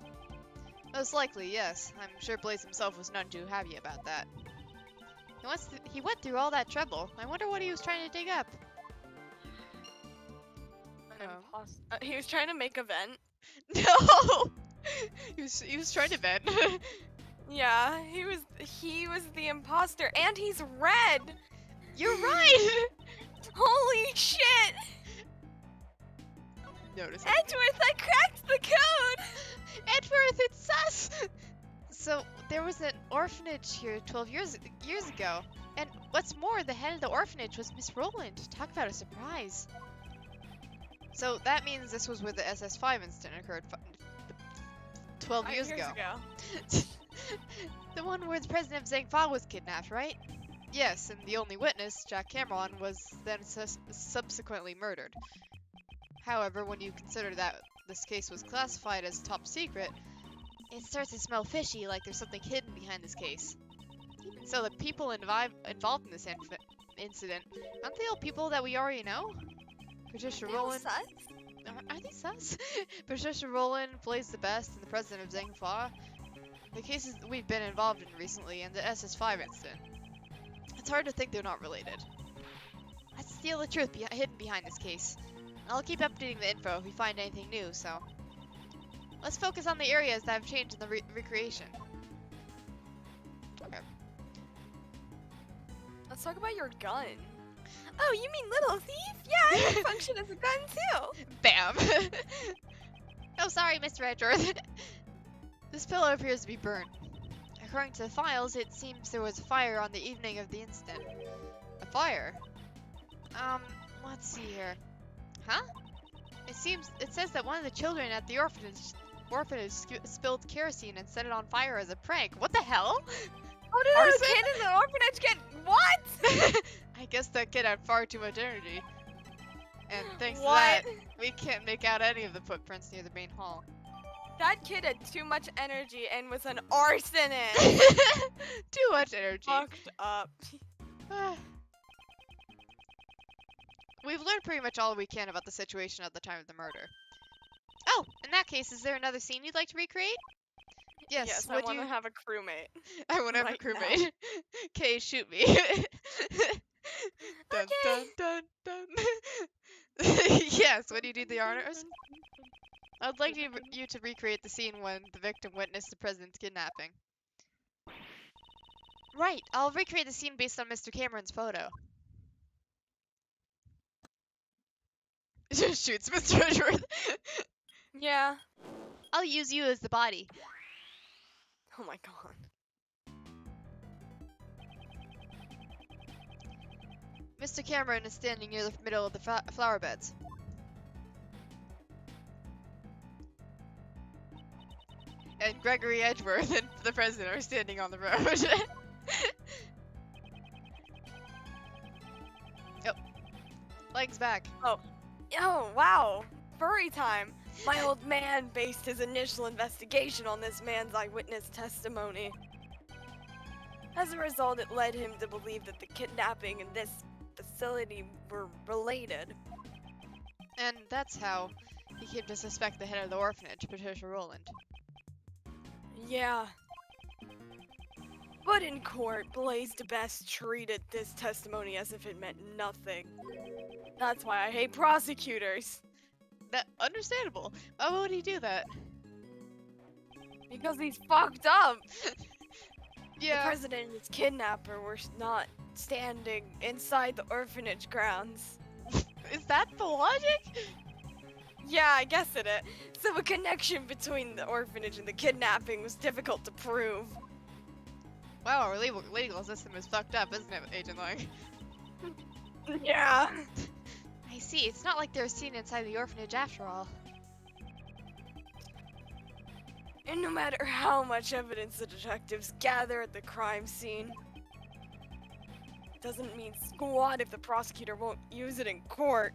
Speaker 1: Most likely, yes. I'm sure Blaze himself was none too happy about that. He went through all that trouble. I wonder what he was trying to dig up.
Speaker 2: He was trying to make a vent.
Speaker 1: No! He was trying to vent.
Speaker 2: Yeah, he was the imposter, and he's red!
Speaker 1: You're right!
Speaker 2: Holy shit!
Speaker 1: Notice.
Speaker 2: Edgeworth, I cracked the code!
Speaker 1: Edgeworth, it's sus! So, there was an orphanage here 12 years ago. And what's more, the head of the orphanage was Miss Rowland. Talk about a surprise. So, that means this was where the SS5 incident occurred 12 years ago. The one where the president of Zhang Fa was kidnapped, right? Yes, and the only witness, Jack Cameron, was then subsequently murdered. However, when you consider that this case was classified as top secret, it starts to smell fishy, like there's something hidden behind this case. Even so, the people involved in this incident, aren't they all people that we already know? Patricia Rowland. Are they sus? Patricia Rowland, Blaze the Best, and the president of Zhengfa. The cases we've been involved in recently, and the SS5 incident. It's hard to think they're not related. That's still the truth hidden behind this case. I'll keep updating the info if we find anything new, so... Let's focus on the areas that have changed in the recreation. Okay.
Speaker 2: Let's talk about your gun. Oh, you mean Little Thief? Yeah, it can function as a gun too.
Speaker 1: Bam! Oh, sorry, Mr. Edgeworth. This pillow appears to be burnt. According to the files, it seems there was a fire on the evening of the incident. A fire? Let's see here. Huh? It says that one of the children at the orphanage spilled kerosene and set it on fire as a prank. What the hell?
Speaker 2: How did a kid in the orphanage get what?
Speaker 1: I guess that kid had far too much energy. And thanks to that, we can't make out any of the footprints near the main hall.
Speaker 2: That kid had too much energy and was an arsonist.
Speaker 1: Too much energy.
Speaker 2: Fucked up.
Speaker 1: We've learned pretty much all we can about the situation at the time of the murder. Oh, in that case, is there another scene you'd like to recreate? Yes,
Speaker 2: I want to have a crewmate.
Speaker 1: I want to have a crewmate. Okay, shoot me. Dun,
Speaker 2: Okay.
Speaker 1: dun, dun, dun. Yes, when you do the honors. I'd like you to recreate the scene when the victim witnessed the president's kidnapping. Right, I'll recreate the scene based on Mr. Cameron's photo. Just shoots Mr. Edgeworth.
Speaker 2: Yeah.
Speaker 1: I'll use you as the body.
Speaker 2: Oh my god.
Speaker 1: Mr. Cameron is standing near the middle of the flower beds. And Gregory Edgeworth and the president are standing on the road. Yep. Legs back.
Speaker 2: Oh, wow. Furry time. My old man based his initial investigation on this man's eyewitness testimony. As a result, it led him to believe that the kidnapping and this facility were related.
Speaker 1: And that's how he came to suspect the head of the orphanage, Patricia Rowland.
Speaker 2: Yeah. But in court, Blaze DeBest treated this testimony as if it meant nothing. That's why I hate prosecutors.
Speaker 1: That understandable. Why would he do that?
Speaker 2: Because he's fucked up.
Speaker 1: Yeah.
Speaker 2: The president and his kidnapper were not standing inside the orphanage grounds.
Speaker 1: Is that the logic?
Speaker 2: Yeah, I guess it is. So a connection between the orphanage and the kidnapping was difficult to prove.
Speaker 1: Wow, our legal system is fucked up, isn't it, Agent Lang?
Speaker 2: Yeah.
Speaker 1: I see. It's not like they're seen inside the orphanage after all.
Speaker 2: And no matter how much evidence the detectives gather at the crime scene, doesn't mean squat if the prosecutor won't use it in court.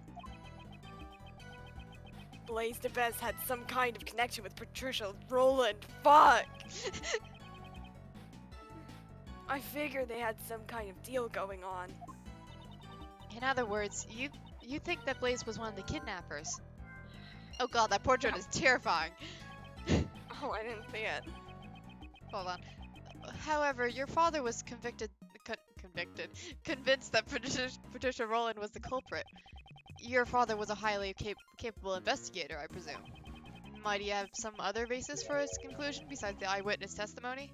Speaker 2: Blaze DeBest had some kind of connection with Patricia Rowland. Fuck! I figure they had some kind of deal going on.
Speaker 1: In other words, you think that Blaze was one of the kidnappers? Oh god, that portrait is terrifying.
Speaker 2: Oh, I didn't see it.
Speaker 1: Hold on. However, your father was convinced that Patricia Rowland was the culprit. Your father was a highly capable investigator, I presume. Might he have some other basis for his conclusion besides the eyewitness testimony?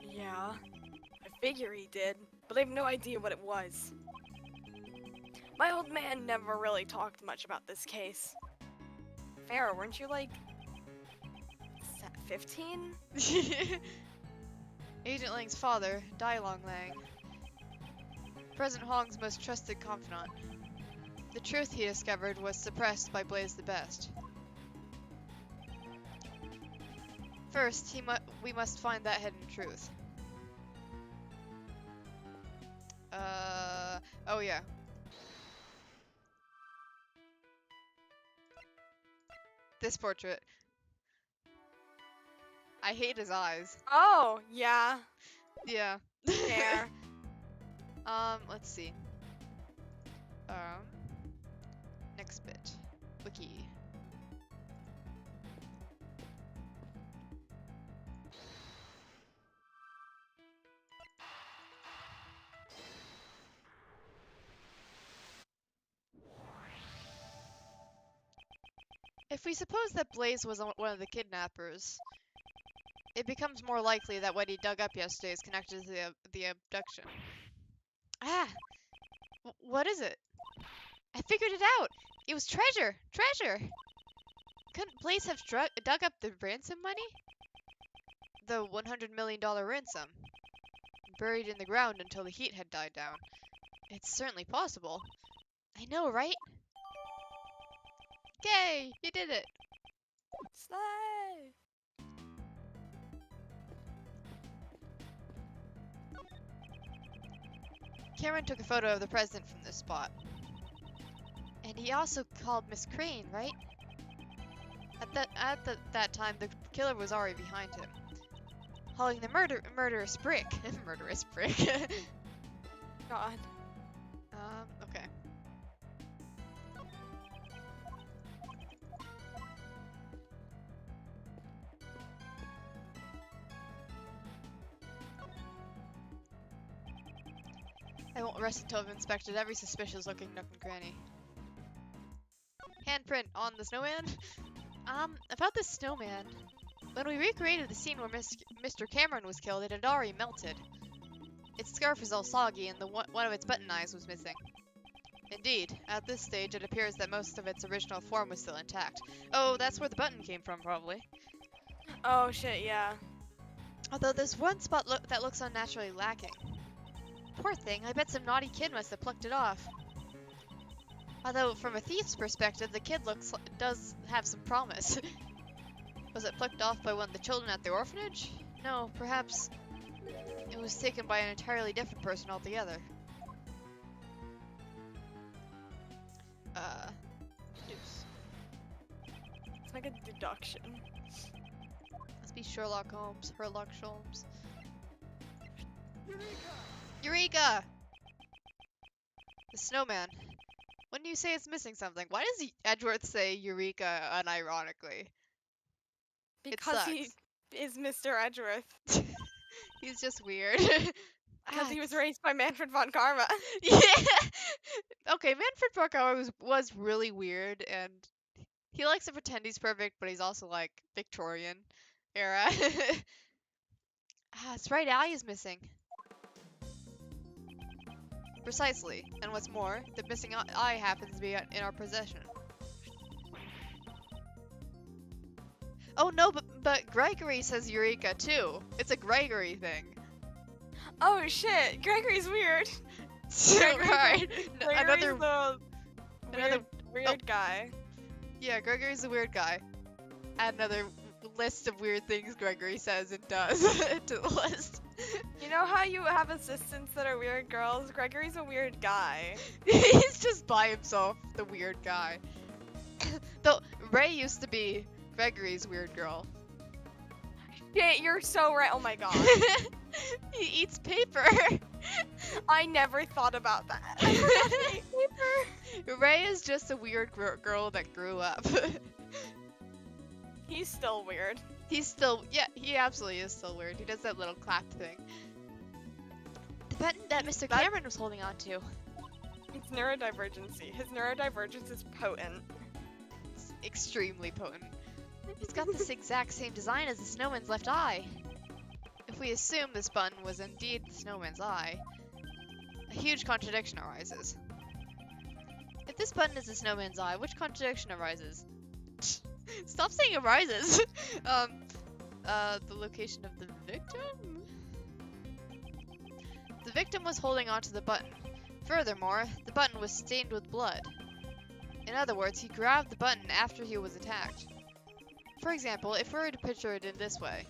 Speaker 2: Yeah, I figure he did, but I have no idea what it was. My old man never really talked much about this case. Farrah, weren't you like 15?
Speaker 1: Agent Lang's father, Dailong Lang. President Hong's most trusted confidant. The truth he discovered was suppressed by Blaze DeBest. First, we must find that hidden truth. Oh yeah. This portrait. I hate his eyes.
Speaker 2: Oh, yeah.
Speaker 1: Yeah.
Speaker 2: Fair.
Speaker 1: Let's see. Next bit. Wiki. If we suppose that Blaze was one of the kidnappers, it becomes more likely that what he dug up yesterday is connected to the abduction. Ah! What is it? I figured it out! It was treasure! Treasure! Couldn't Blaze have dug up the ransom money? The $100 million ransom. Buried in the ground until the heat had died down. It's certainly possible. I know, right? Yay! You did it!
Speaker 2: Slay!
Speaker 1: Cameron took a photo of the president from this spot. And he also called Miss Crane, right? At that time, the killer was already behind him. Hauling the murderous brick. Murderous brick.
Speaker 2: God.
Speaker 1: Okay. I won't rest until I've inspected every suspicious-looking nook and cranny. Handprint on the snowman? About the snowman. When we recreated the scene where Mr. Cameron was killed, it had already melted. Its scarf was all soggy, and one of its button eyes was missing. Indeed, at this stage, it appears that most of its original form was still intact. Oh, that's where the button came from, probably.
Speaker 2: Oh shit, yeah.
Speaker 1: Although there's one spot that looks unnaturally lacking. Poor thing, I bet some naughty kid must have plucked it off. Although, from a thief's perspective, the kid does have some promise. Was it plucked off by one of the children at the orphanage? No, perhaps it was taken by an entirely different person altogether. Deuce.
Speaker 2: It's like a deduction.
Speaker 1: Must be Sherlock Holmes. Sherlock Holmes. Eureka! The snowman. When you say it's missing something, why does Edgeworth say Eureka unironically?
Speaker 2: Because he is Mr. Edgeworth.
Speaker 1: He's just weird.
Speaker 2: Because he was raised by Manfred von Karma.
Speaker 1: Yeah! Okay, Manfred von Karma was really weird, and he likes to pretend he's perfect, but he's also like Victorian era. His right eye is missing. Precisely, and what's more, the missing eye happens to be in our possession. Oh no, but Gregory says Eureka too. It's a Gregory thing.
Speaker 2: Oh shit, Gregory's weird.
Speaker 1: Right.
Speaker 2: Gregory's
Speaker 1: another
Speaker 2: weird guy.
Speaker 1: Yeah, Gregory's a weird guy. Add another list of weird things Gregory says and does to the list.
Speaker 2: You know how you have assistants that are weird girls? Gregory's a weird guy.
Speaker 1: He's just by himself, the weird guy. Though Ray used to be Gregory's weird girl.
Speaker 2: Shit, you're so right. Oh my god.
Speaker 1: He eats paper.
Speaker 2: I never thought about that. Paper.
Speaker 1: Ray is just a weird girl that grew up.
Speaker 2: He's still weird.
Speaker 1: He's still, yeah, he absolutely is still weird. He does that little clap thing. The button that Mr. Cameron was holding on to.
Speaker 2: It's neurodivergency. His neurodivergence is potent.
Speaker 1: It's extremely potent. It's got this exact same design as the snowman's left eye. If we assume this button was indeed the snowman's eye, a huge contradiction arises. If this button is the snowman's eye, which contradiction arises? Stop saying arises! The location of the victim? The victim was holding onto the button. Furthermore, the button was stained with blood. In other words, he grabbed the button after he was attacked. For example, if we were to picture it in this way.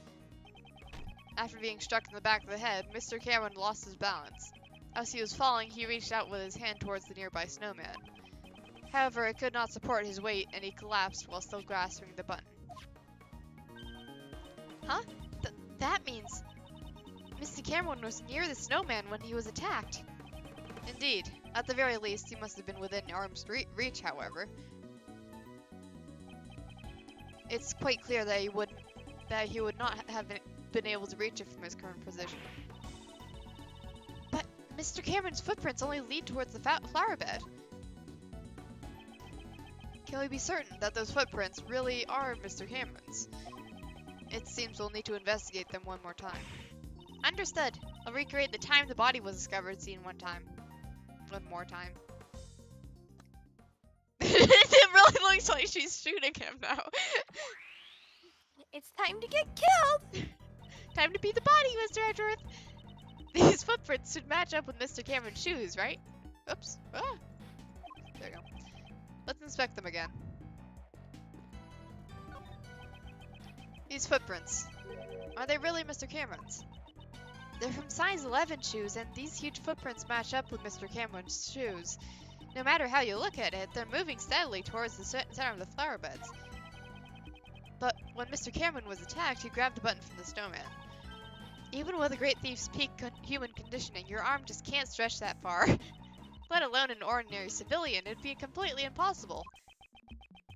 Speaker 1: After being struck in the back of the head, Mr. Cameron lost his balance. As he was falling, he reached out with his hand towards the nearby snowman. However, it could not support his weight, and he collapsed while still grasping the button. Huh? That means Mr. Cameron was near the snowman when he was attacked. Indeed. At the very least, he must have been within arm's reach, however. It's quite clear that he would not have been able to reach it from his current position. But Mr. Cameron's footprints only lead towards the flower bed. Can we be certain that those footprints really are Mr. Cameron's? It seems we'll need to investigate them one more time. Understood. I'll recreate the time the body was discovered scene one more time. It really looks like she's shooting him now.
Speaker 2: It's time to get killed!
Speaker 1: Time to beat the body, Mr. Edgeworth! These footprints should match up with Mr. Cameron's shoes, right? Oops. Ah. There you go. Let's inspect them again. These footprints. Are they really Mr. Cameron's? They're from size 11 shoes, and these huge footprints match up with Mr. Cameron's shoes. No matter how you look at it, they're moving steadily towards the center of the flower beds. But when Mr. Cameron was attacked, he grabbed the button from the snowman. Even with a great thief's peak human conditioning, your arm just can't stretch that far. Let alone an ordinary civilian, it'd be completely impossible.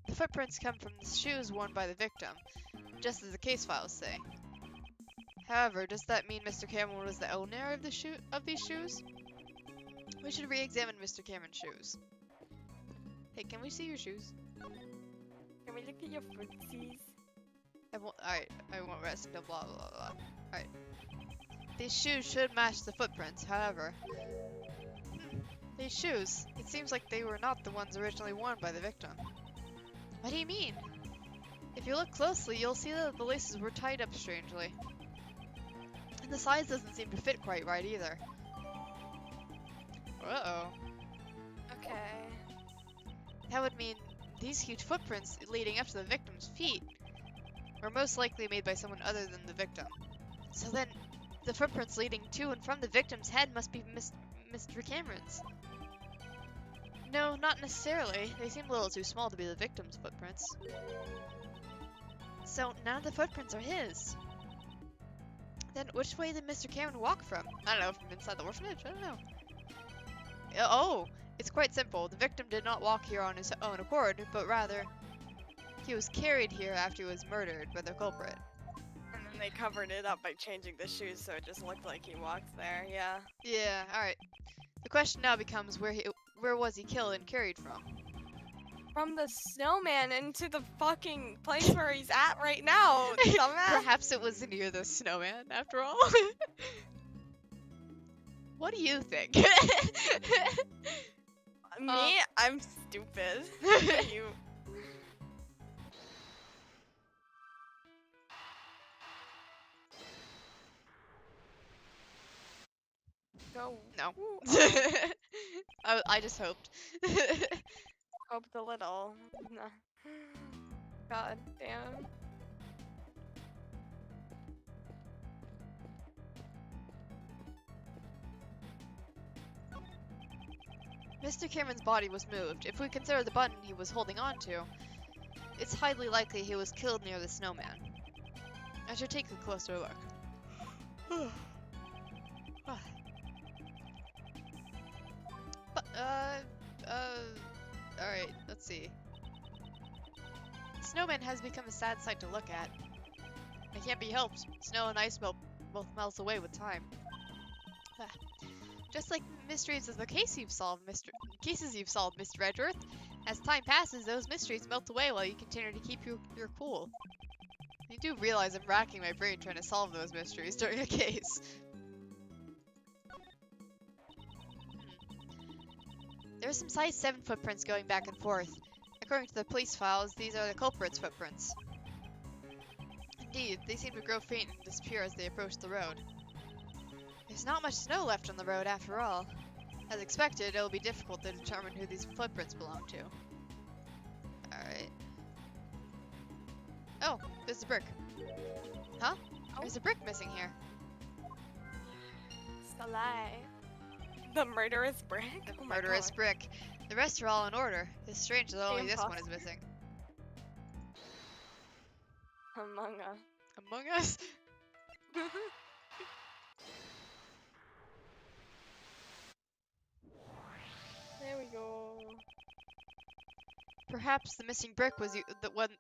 Speaker 1: The footprints come from the shoes worn by the victim, just as the case files say. However, does that mean Mr. Cameron was the owner of these shoes? We should re-examine Mr. Cameron's shoes. Hey, can we see your shoes?
Speaker 2: Can we look at your footsies?
Speaker 1: Alright, I won't rest until blah blah blah. Alright. These shoes should match the footprints, however. These shoes, it seems like they were not the ones originally worn by the victim. What do you mean? If you look closely, you'll see that the laces were tied up strangely. And the size doesn't seem to fit quite right either. Uh-oh.
Speaker 2: Okay.
Speaker 1: That would mean these huge footprints leading up to the victim's feet were most likely made by someone other than the victim. So then, the footprints leading to and from the victim's head must be Mr. Cameron's. No, not necessarily. They seem a little too small to be the victim's footprints. So, none of the footprints are his. Then, which way did Mr. Cameron walk from? I don't know, from inside the orphanage? I don't know. Oh, it's quite simple. The victim did not walk here on his own accord, but rather, he was carried here after he was murdered by the culprit.
Speaker 2: And then they covered it up by changing the shoes so it just looked like he walked there, yeah.
Speaker 1: Yeah, alright. The question now becomes where was he killed and carried from?
Speaker 2: From the snowman into the fucking place where he's at right now, dumbass.
Speaker 1: Perhaps it was near the snowman, after all. What do you think?
Speaker 2: Me? I'm stupid. You... Go.
Speaker 1: No.
Speaker 2: Ooh,
Speaker 1: I just hoped.
Speaker 2: hoped a little. God damn.
Speaker 1: Mr. Cameron's body was moved. If we consider the button he was holding on to, it's highly likely he was killed near the snowman. I should take a closer look. Alright, let's see. The snowman has become a sad sight to look at. It can't be helped. Snow and ice both melt away with time. Just like mysteries of the cases you've solved, Mr. Edgeworth. As time passes, those mysteries melt away while you continue to keep your cool. You do realize I'm racking my brain trying to solve those mysteries during a case. There are some size 7 footprints going back and forth. According to the police files, these are the culprit's footprints. Indeed, they seem to grow faint and disappear as they approach the road. There's not much snow left on the road after all. As expected, it will be difficult to determine who these footprints belong to. Alright. Oh, there's a brick. Huh?
Speaker 2: Oh.
Speaker 1: There's a brick missing here.
Speaker 2: It's a lie. The murderous brick?
Speaker 1: The
Speaker 2: Oh my
Speaker 1: murderous
Speaker 2: God.
Speaker 1: brick. The rest are all in order. It's strange that only this one is
Speaker 2: Impossible.
Speaker 1: missing.
Speaker 2: Among Us.
Speaker 1: Among Us?
Speaker 2: There we go.
Speaker 1: Perhaps the missing brick was the one.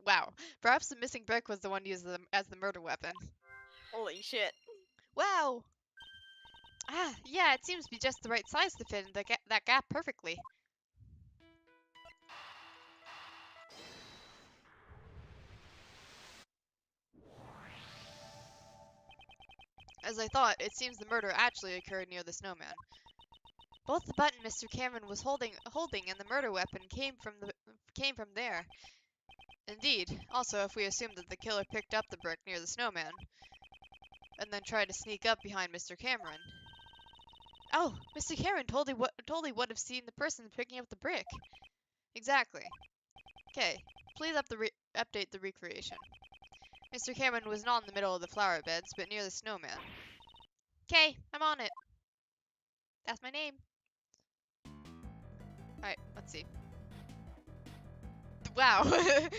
Speaker 1: Wow. Perhaps the missing brick was the one used as the murder weapon.
Speaker 2: Holy shit.
Speaker 1: Wow. Ah, yeah, it seems to be just the right size to fit in that gap perfectly. As I thought, it seems the murder actually occurred near the snowman. Both the button Mr. Cameron was holding and the murder weapon came from there. Indeed. Also, if we assume that the killer picked up the brick near the snowman and then tried to sneak up behind Mr. Cameron. Oh, Mr. Cameron totally would have seen the person picking up the brick. Exactly. Okay, please update the recreation. Mr. Cameron was not in the middle of the flower beds, but near the snowman. Okay, I'm on it. That's my name. Alright, let's see. Wow.
Speaker 2: Damn.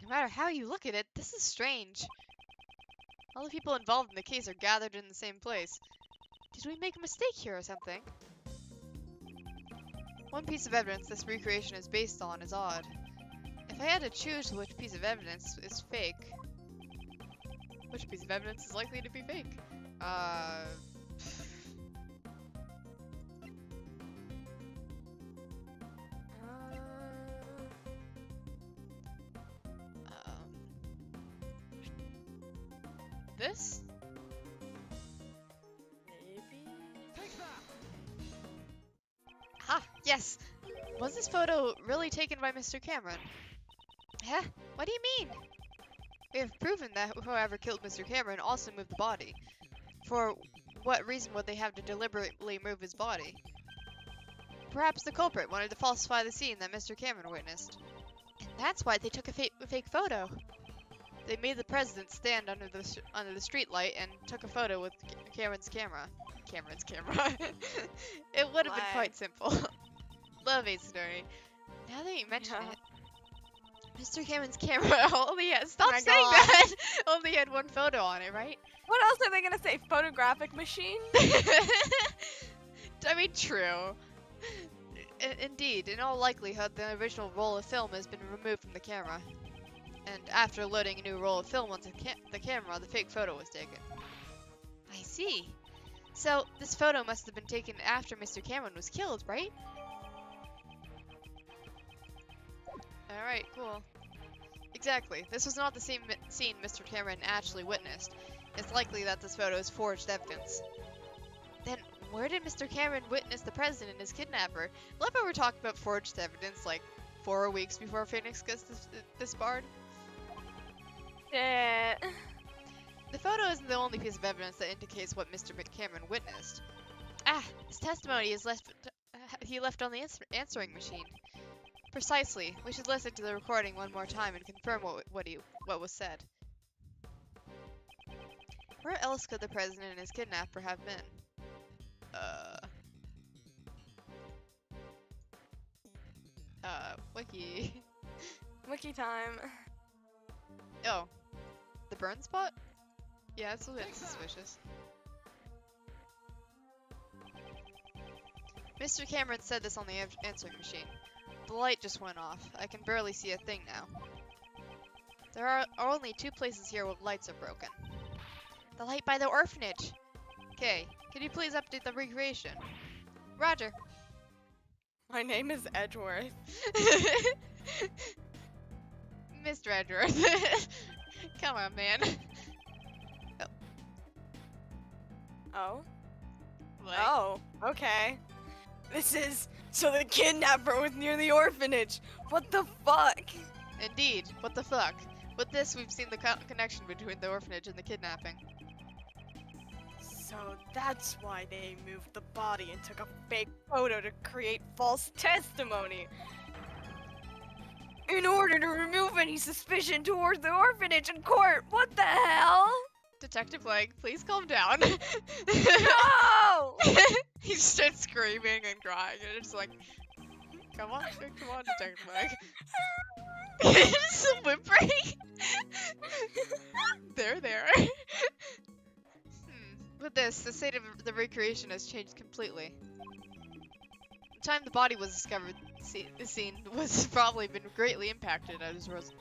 Speaker 1: No matter how you look at it, this is strange. All the people involved in the case are gathered in the same place. Did we make a mistake here or something? One piece of evidence this recreation is based on is odd. If I had to choose which piece of evidence is fake, which piece of evidence is likely to be fake? This?
Speaker 2: Maybe?
Speaker 1: Ah, yes! Was this photo really taken by Mr. Cameron? Huh? What do you mean? We have proven that whoever killed Mr. Cameron also moved the body. For what reason would they have to deliberately move his body? Perhaps the culprit wanted to falsify the scene that Mr. Cameron witnessed. And that's why they took a fake photo. They made the president stand under the street light and took a photo with Cameron's camera. It would have been quite simple. Love a story. Now that you mention it, Mr. Cameron's camera only had stop saying that. Only had one photo on it, right?
Speaker 2: What else are they gonna say? Photographic machine?
Speaker 1: I mean, true. Indeed, in all likelihood, the original roll of film has been removed from the camera. And after loading a new roll of film onto the camera, the fake photo was taken. I see. So, this photo must have been taken after Mr. Cameron was killed, right? Alright, cool. Exactly. This was not the same scene Mr. Cameron actually witnessed. It's likely that this photo is forged evidence. Then, where did Mr. Cameron witness the president and his kidnapper? Love how we're talking about forged evidence like 4 weeks before Phoenix gets disbarred.
Speaker 2: Shit.
Speaker 1: The photo isn't the only piece of evidence that indicates what Mr. Cameron witnessed. Ah, his testimony is he left on the answering machine. Precisely. We should listen to the recording one more time and confirm what was said. Where else could the president and his kidnapper have been? Wiki.
Speaker 2: Wiki time.
Speaker 1: Oh. The burn spot? Yeah, it's a bit suspicious. Mr. Cameron said this on the answering machine. The light just went off. I can barely see a thing now. There are only 2 places here where lights are broken. The light by the orphanage! Okay, could you please update the recreation? Roger.
Speaker 2: My name is Edgeworth.
Speaker 1: Mr. Edgeworth. Come on, man.
Speaker 2: Oh?
Speaker 1: What?
Speaker 2: Oh, okay. So the kidnapper was near the orphanage. What the fuck?
Speaker 1: Indeed, what the fuck? With this, we've seen the connection between the orphanage and the kidnapping.
Speaker 2: So that's why they moved the body and took a fake photo to create false testimony. In order to remove any suspicion towards the orphanage in court. What the hell?
Speaker 1: Detective Leg, please calm down.
Speaker 2: No!
Speaker 1: He starts screaming and crying, and it's like, come on, Detective Leg. Just whimpering. There. With this, the state of the recreation has changed completely. The time the body was discovered, the scene was probably been greatly impacted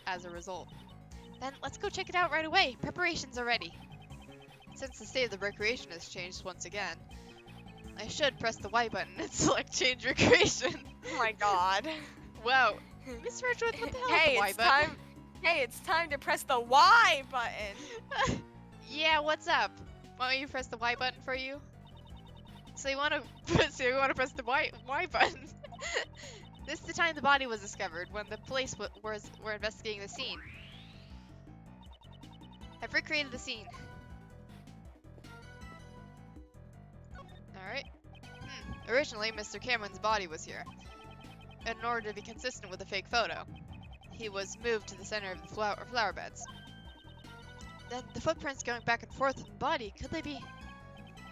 Speaker 1: as a result. Then let's go check it out right away. Preparations are ready. Since the state of the recreation has changed once again, I should press the Y button and select change recreation.
Speaker 2: Oh my god.
Speaker 1: Wow. Mr. Edgeworth, what the hell is
Speaker 2: Hey,
Speaker 1: the Y
Speaker 2: it's
Speaker 1: button?
Speaker 2: time. Hey, it's time to press the Y button.
Speaker 1: Yeah, what's up? Want me to press the Y button for you? So you want to press the Y button? This is the time the body was discovered, when the police were investigating the scene. I've recreated the scene. Alright. Originally, Mr. Cameron's body was here. In order to be consistent with the fake photo, he was moved to the center of the flower beds. Then the footprints going back and forth in the body, could they be?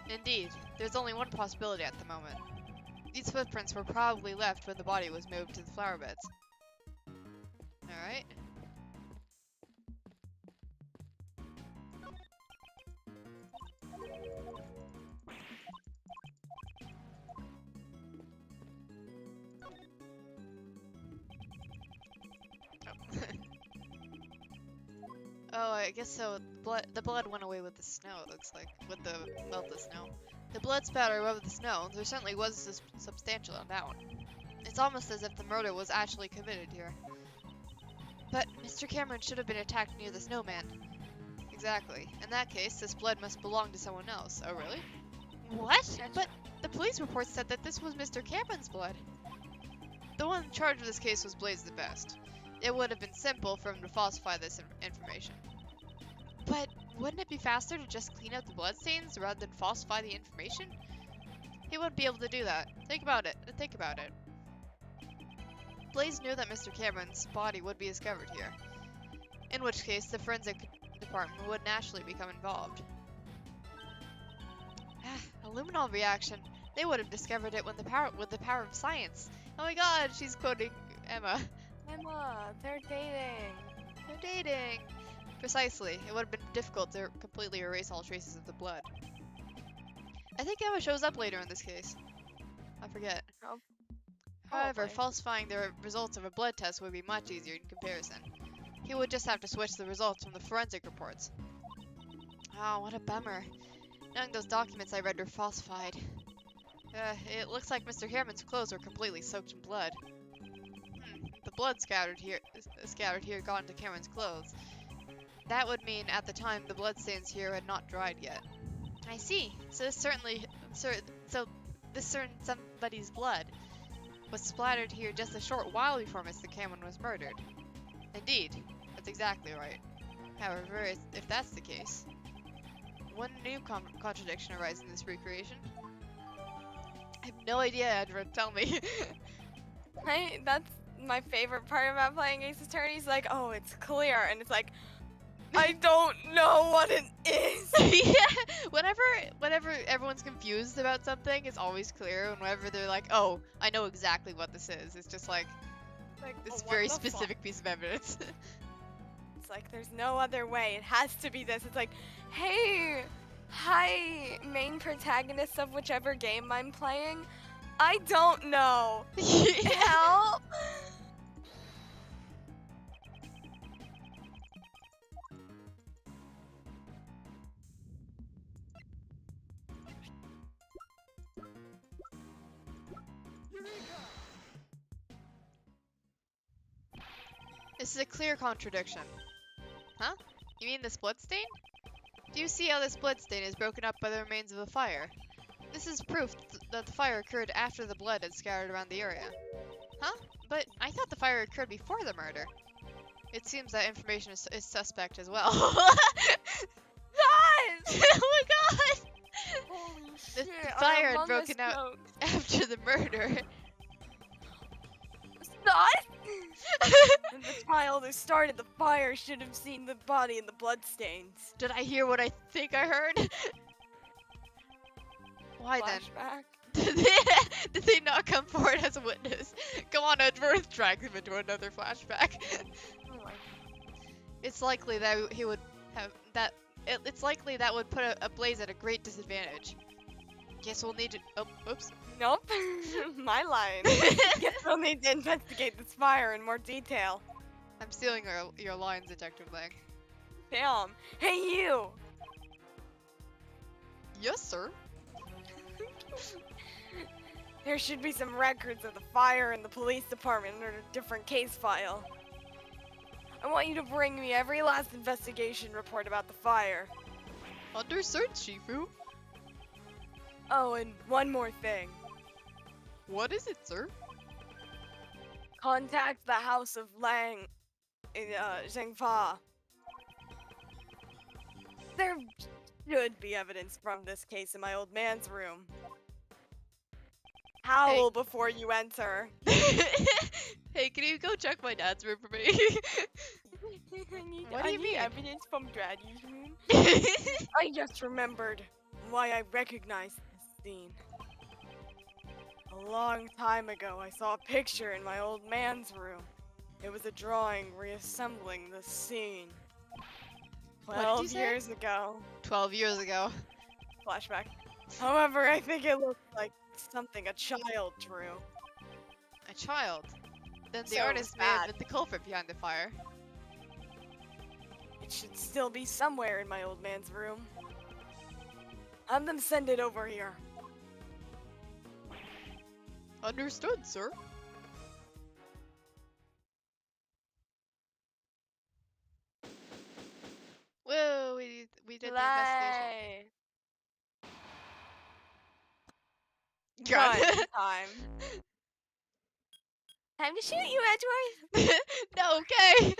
Speaker 1: Indeed, there's only one possibility at the moment. These footprints were probably left when the body was moved to the flower beds. Alright. Oh, I guess so. The blood went away with the snow, it looks like. With the melt of snow. The blood spatter above the snow, there certainly was a substantial amount. It's almost as if the murder was actually committed here. But Mr. Cameron should have been attacked near the snowman. Exactly. In that case, this blood must belong to someone else. Oh, really? What? But the police report said that this was Mr. Cameron's blood. The one in charge of this case was Blaze the Best. It would have been simple for him to falsify this information. But wouldn't it be faster to just clean up the bloodstains rather than falsify the information? He wouldn't be able to do that. Think about it. Blaze knew that Mr. Cameron's body would be discovered here, in which case the forensic department would naturally become involved. A luminol reaction. They would have discovered it with the power of science. Oh my god, she's quoting Emma.
Speaker 2: Emma, they're dating.
Speaker 1: They're dating. Precisely. It would have been difficult to completely erase all traces of the blood. I think Emma shows up later in this case. I forget.
Speaker 2: Oh,
Speaker 1: However,
Speaker 2: probably.
Speaker 1: falsifying the results of a blood test would be much easier in comparison. He would just have to switch the results from the forensic reports. Oh, what a bummer. Knowing those documents I read were falsified. It looks like Mr. Cameron's clothes were completely soaked in blood. The blood scattered here got into Cameron's clothes. That would mean at the time the bloodstains here had not dried yet. I see. So this certain somebody's blood was splattered here just a short while before Mr. Cameron was murdered. Indeed, that's exactly right. However, if that's the case, one new contradiction arises in this recreation. I have no idea, Edgeworth. Tell me.
Speaker 2: Right? That's my favorite part about playing Ace Attorney. Is like, oh, it's clear, and it's like, I don't know what it is.
Speaker 1: Yeah. Whenever everyone's confused about something, it's always clear. And whenever they're like, oh, I know exactly what this is, it's just like this
Speaker 2: oh,
Speaker 1: very
Speaker 2: what the
Speaker 1: specific piece of evidence.
Speaker 2: It's like, there's no other way. It has to be this. It's like, hey, hi, main protagonist of whichever game I'm playing. I don't know.
Speaker 1: Yeah.
Speaker 2: Help.
Speaker 1: This is a clear contradiction. Huh? You mean this bloodstain? Do you see how this bloodstain is broken up by the remains of the fire? This is proof that the fire occurred after the blood had scattered around the area. Huh? But I thought the fire occurred before the murder. It seems that information is suspect as well.
Speaker 2: God!
Speaker 1: Oh my god!
Speaker 2: Holy
Speaker 1: The
Speaker 2: shit,
Speaker 1: fire
Speaker 2: I'm
Speaker 1: had broken out
Speaker 2: note.
Speaker 1: after the murder.
Speaker 2: Not? child who started the fire should have seen the body and the bloodstains.
Speaker 1: Did I hear what I think I heard? Why then?
Speaker 2: Flashback.
Speaker 1: Did they not come forward as a witness? Come on, Edgeworth, drag him into another flashback.
Speaker 2: Oh my.
Speaker 1: It's likely that he would have that. It's likely that would put a Blaze at a great disadvantage. Guess we'll need to. Oh, oops.
Speaker 2: Nope. My line. Guess we'll need to investigate this fire in more detail.
Speaker 1: I'm stealing your lines, Detective Lang.
Speaker 2: Damn. Hey, you!
Speaker 1: Yes, sir.
Speaker 2: There should be some records of the fire in the police department under a different case file. I want you to bring me every last investigation report about the fire.
Speaker 1: Understood, Shifu.
Speaker 2: Oh, and one more thing.
Speaker 1: What is it, sir?
Speaker 2: Contact the House of Lang in Zhengfa. There should be evidence from this case in my old man's room. Howl before you enter.
Speaker 1: Hey, can you go check my dad's room for me? What do you mean?
Speaker 2: Evidence from Daddy's room? I just remembered why I recognized this scene. A long time ago, I saw a picture in my old man's room. It was a drawing reassembling the scene.
Speaker 1: What did you
Speaker 2: 12
Speaker 1: say?
Speaker 2: years ago.
Speaker 1: 12 years ago.
Speaker 2: Flashback. However, I think it looked like something a child drew.
Speaker 1: A child. Then the
Speaker 2: So
Speaker 1: artist may have
Speaker 2: sad.
Speaker 1: been the culprit behind the fire.
Speaker 2: It should still be somewhere in my old man's room. Have them send it over here.
Speaker 1: Understood, sir. Whoa, we did the investigation. God.
Speaker 2: Run time. Time to shoot you, Edgeworth.
Speaker 1: No, okay.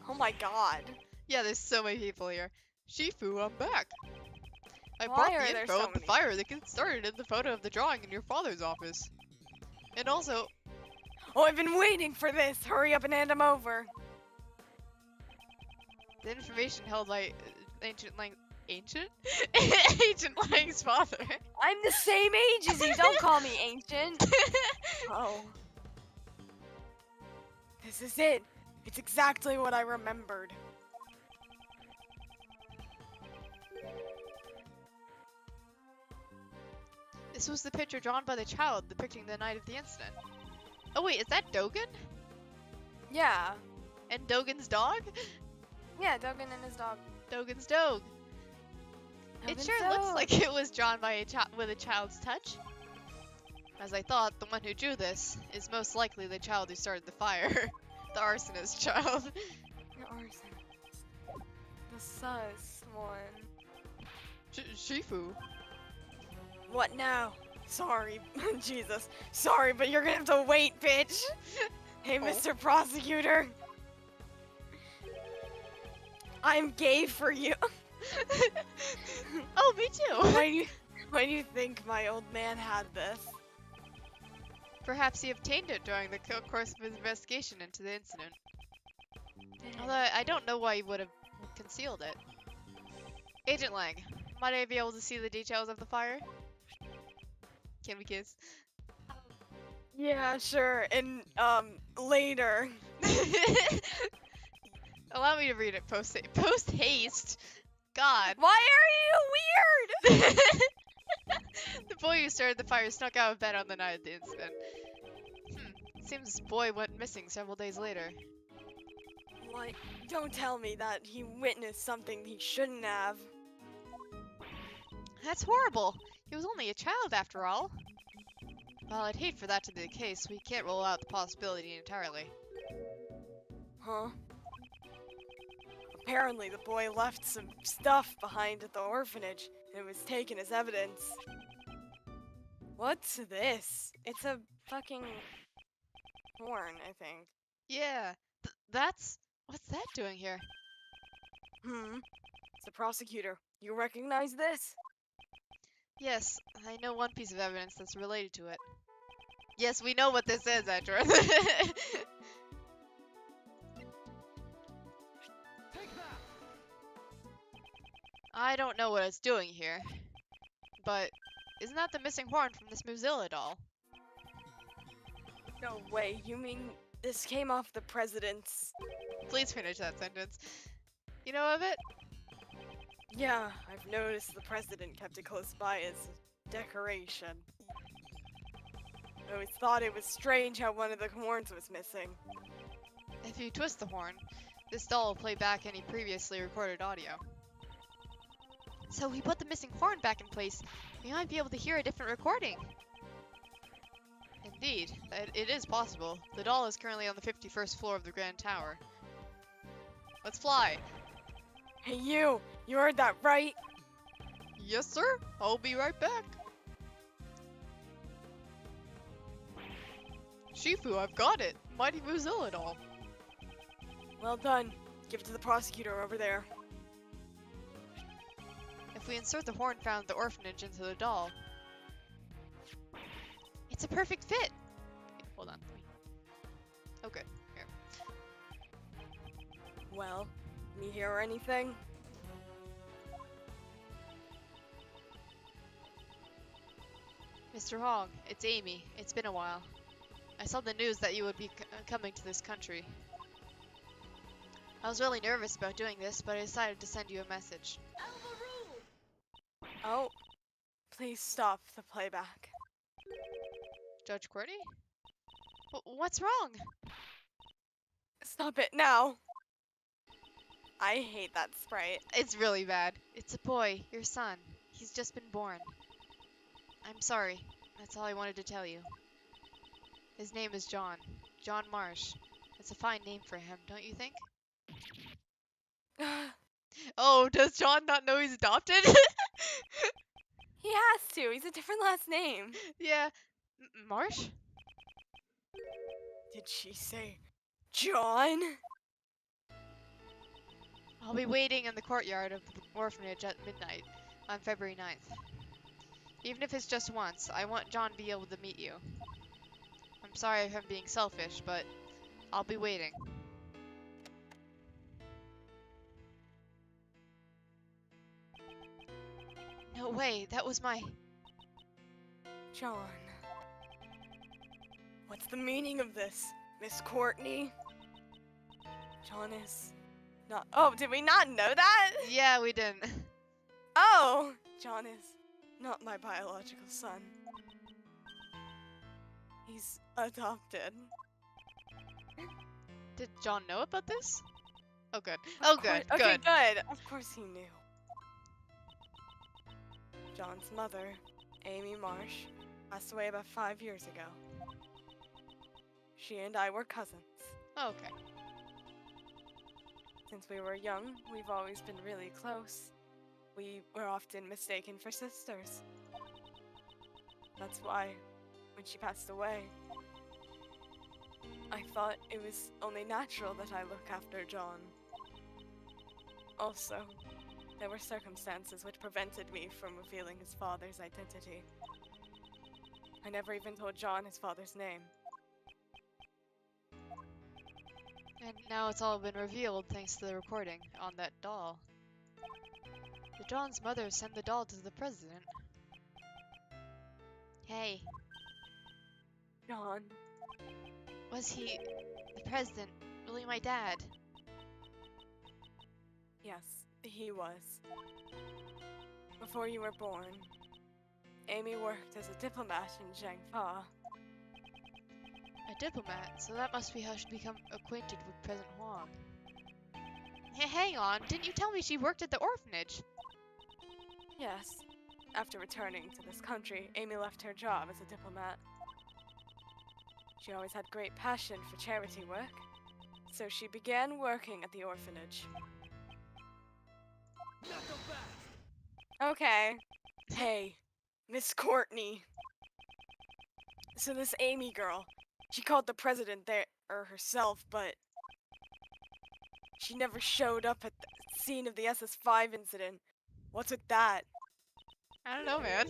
Speaker 2: Oh my god.
Speaker 1: Yeah, there's so many people here. Shifu, I'm back. I
Speaker 2: Why
Speaker 1: brought
Speaker 2: are
Speaker 1: the
Speaker 2: there
Speaker 1: info
Speaker 2: so
Speaker 1: of the
Speaker 2: many?
Speaker 1: fire that gets started in the photo of the drawing in your father's office. And also,
Speaker 2: Oh, I've been waiting for this. Hurry up and hand him over.
Speaker 1: the information held by Ancient Lang... Ancient? Ancient Lang's father.
Speaker 2: I'm the same age as you. Don't call me ancient. Oh. This is it. It's exactly what I remembered.
Speaker 1: This was the picture drawn by the child depicting the night of the incident. Oh wait, is that Dogen?
Speaker 2: Yeah.
Speaker 1: And Dogen's dog?
Speaker 2: Yeah, Dogen and his dog.
Speaker 1: Dogen's dog. It sure looks like it was drawn by with a child's touch. As I thought, the one who drew this is most likely the child who started the fire. The arsonist child.
Speaker 2: The arsonist. The sus one.
Speaker 1: Shifu.
Speaker 2: What now? Sorry, Jesus. Sorry, but you're gonna have to wait, bitch. Hey,
Speaker 1: Oh.
Speaker 2: Mr. Prosecutor. I'm gay for you.
Speaker 1: Oh, me too.
Speaker 2: Why do you think my old man had this?
Speaker 1: Perhaps he obtained it during the course of his investigation into the incident. Although I don't know why he would have concealed it. Agent Lang, might I be able to see the details of the fire? Can we kiss?
Speaker 2: Yeah, sure. And later.
Speaker 1: Allow me to read it post haste. God.
Speaker 2: Why are you weird?
Speaker 1: The boy who started the fire snuck out of bed on the night of the incident. Seems this boy went missing several days later.
Speaker 2: Like, don't tell me that he witnessed something he shouldn't have.
Speaker 1: That's horrible. He was only a child after all. While I'd hate for that to be the case, we can't rule out the possibility entirely.
Speaker 2: Huh? Apparently the boy left some stuff behind at the orphanage and was taken as evidence. What's this? It's a fucking horn, I think.
Speaker 1: Yeah, what's that doing here?
Speaker 2: It's the prosecutor. You recognize this?
Speaker 1: Yes, I know one piece of evidence that's related to it. Yes, we know what this is, Edgeworth. I don't know what it's doing here, but isn't that the missing horn from this Mozilla doll?
Speaker 2: No way, you mean this came off the president's...
Speaker 1: Please finish that sentence. You know of it?
Speaker 2: Yeah, I've noticed the president kept it close by as a decoration. I always thought it was strange how one of the horns was missing.
Speaker 1: If you twist the horn, this doll will play back any previously recorded audio. So we put the missing horn back in place, we might be able to hear a different recording. Indeed, it is possible. The doll is currently on the 51st floor of the Grand Tower. Let's fly.
Speaker 2: Hey you heard that right?
Speaker 1: Yes, sir. I'll be right back. Shifu, I've got it. Mighty Mozilla doll.
Speaker 2: Well done. Give it to the prosecutor over there.
Speaker 1: If we insert the horn found at the orphanage into the doll, it's a perfect fit. Hold on. Okay, here.
Speaker 2: Well, can you hear anything?
Speaker 1: Mr. Hong, it's Amy. It's been a while. I saw the news that you would be coming to this country. I was really nervous about doing this, but I decided to send you a message.
Speaker 2: Oh, please stop the playback.
Speaker 1: Judge Courtney? What's wrong?
Speaker 2: Stop it now. I hate that sprite.
Speaker 1: It's really bad. It's a boy, your son. He's just been born. I'm sorry. That's all I wanted to tell you. His name is John. John Marsh. It's a fine name for him, don't you think? Oh, does John not know he's adopted?
Speaker 2: He has to. He's a different last name.
Speaker 1: Yeah. Marsh?
Speaker 2: Did she say John?
Speaker 1: I'll be waiting in the courtyard of the orphanage at midnight on February 9th. Even if it's just once, I want John to be able to meet you. I'm sorry if I'm being selfish, but I'll be waiting. No way, that was my...
Speaker 2: John. What's the meaning of this, Miss Courtney? John is not... Oh, did we not know that?
Speaker 1: Yeah, we didn't.
Speaker 2: Oh! John is not my biological son. He's adopted.
Speaker 1: Did John know about this? Oh, good. Oh, good.
Speaker 2: Okay,
Speaker 1: Good.
Speaker 2: good. Of course he knew. John's mother, Amy Marsh, passed away about 5 years ago. She and I were cousins.
Speaker 1: Oh, okay.
Speaker 2: Since we were young, we've always been really close. We were often mistaken for sisters. That's why, when she passed away, I thought it was only natural that I look after John. Also, there were circumstances which prevented me from revealing his father's identity. I never even told John his father's name.
Speaker 1: And now it's all been revealed thanks to the recording on that doll. Did John's mother send the doll to the president? Hey,
Speaker 2: John.
Speaker 1: was he, the president, really my dad?
Speaker 2: Yes, he was. Before you were born, Amy worked as a diplomat in Zhangfa.
Speaker 1: A diplomat, so that must be how she become acquainted with President Huang. Hey, hang on, didn't you tell me she worked at the orphanage?
Speaker 2: Yes. After returning to this country, Amy left her job as a diplomat. She always had great passion for charity work, so she began working at the orphanage. Okay. Hey, Miss Courtney. So this Amy girl, she called the president there herself, but she never showed up at the scene of the SS5 incident. What's with that?
Speaker 1: I don't know, man.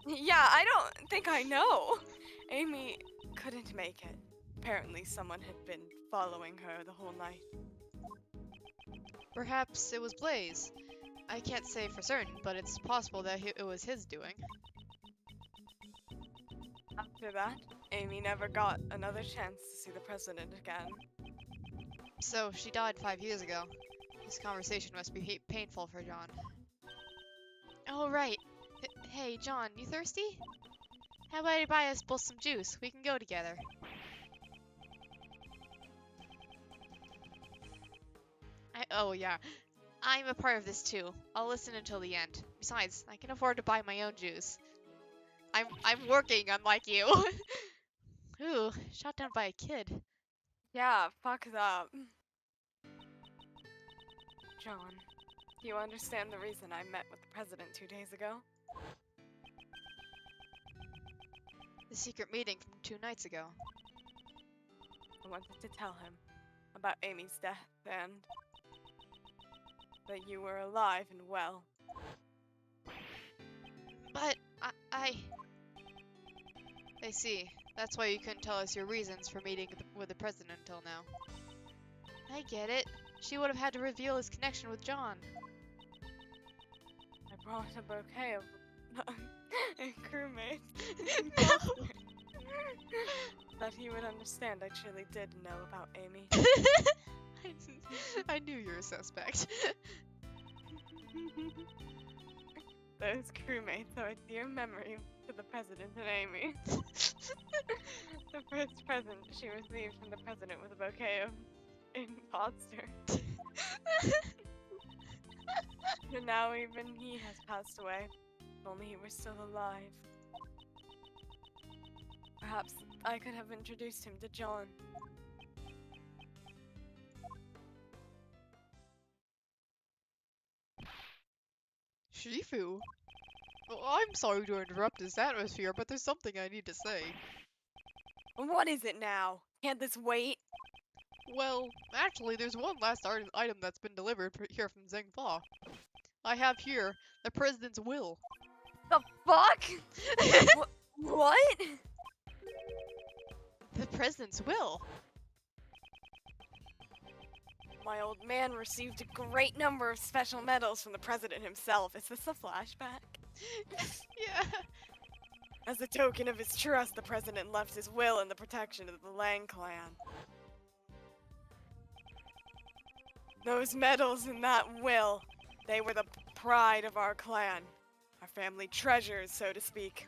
Speaker 2: Yeah, I don't think I know. Amy couldn't make it. Apparently someone had been following her the whole night.
Speaker 1: Perhaps it was Blaze. I can't say for certain, but it's possible that it was his doing.
Speaker 2: After that, Amy never got another chance to see the president again.
Speaker 1: So, she died 5 years ago. This conversation must be painful for John. Oh, right. Hey, John, you thirsty? How about I buy us both some juice? We can go together. Oh, yeah. I'm a part of this too. I'll listen until the end. Besides, I can afford to buy my own juice. I'm working, unlike you. Ooh, shot down by a kid.
Speaker 2: Yeah, fuck up. John, do you understand the reason I met with the president 2 days ago?
Speaker 1: The secret meeting from 2 nights ago.
Speaker 2: I wanted to tell him about Amy's death and that you were alive and well.
Speaker 1: But I see. That's why you couldn't tell us your reasons for meeting with the president until now. I get it. She would have had to reveal his connection with John.
Speaker 2: I brought a bouquet of crewmates. That he would understand I truly did know about Amy.
Speaker 1: I knew you were a suspect.
Speaker 2: Those crewmates are a dear memory to the president and Amy. The first present she received from the president was a bouquet of imposters. And now even he has passed away. If only he were still alive. Perhaps I could have introduced him to John.
Speaker 1: Shifu? Well, I'm sorry to interrupt this atmosphere, but there's something I need to say.
Speaker 2: What is it now? Can't this wait?
Speaker 1: Well, actually, there's one last item that's been delivered here from Zhengfa. I have here the president's will.
Speaker 2: The fuck? What?
Speaker 1: The president's will?
Speaker 2: My old man received a great number of special medals from the president himself. Is this a flashback?
Speaker 1: Yeah.
Speaker 2: As a token of his trust, the president left his will in the protection of the Lang clan. Those medals in that will, they were the pride of our clan. Our family treasures, so to speak.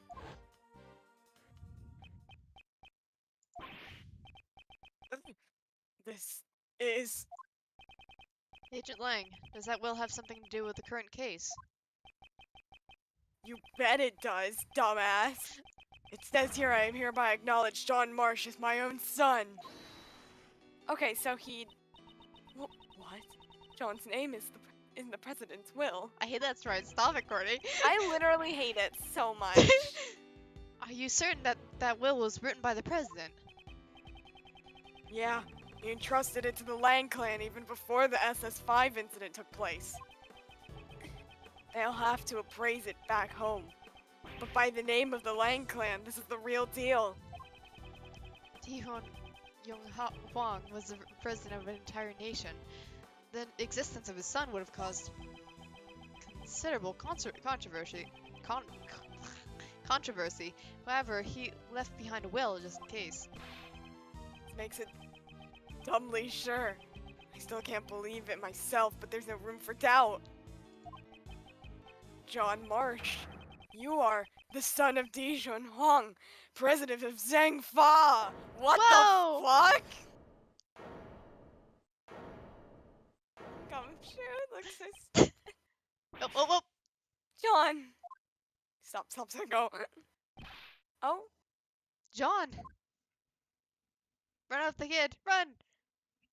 Speaker 2: This is...
Speaker 1: Agent Lang, does that will have something to do with the current case?
Speaker 2: You bet it does, dumbass. It says here I am hereby acknowledge John Marsh as my own son. Okay, so he... What? John's name is in the president's will.
Speaker 1: I hate that's right. Stop it, Courtney.
Speaker 2: I literally hate it so much.
Speaker 1: Are you certain that that will was written by the president?
Speaker 2: Yeah, he entrusted it to the Lang clan even before the SS5 incident took place. They'll have to appraise it back home. But by the name of the Lang clan, this is the real deal.
Speaker 1: Tihon Huang was the president of an entire nation. The existence of his son would have caused considerable controversy. However, he left behind a will just in case.
Speaker 2: This makes it doubly sure. I still can't believe it myself, but there's no room for doubt. John Marsh, you are the son of Dijun Huang, president of Zhengfa. What
Speaker 1: Whoa!
Speaker 2: the fuck? Gumshoe looks so stupid.
Speaker 1: Oh.
Speaker 2: John! Stop, go. Oh?
Speaker 1: John! Run up the kid! Run!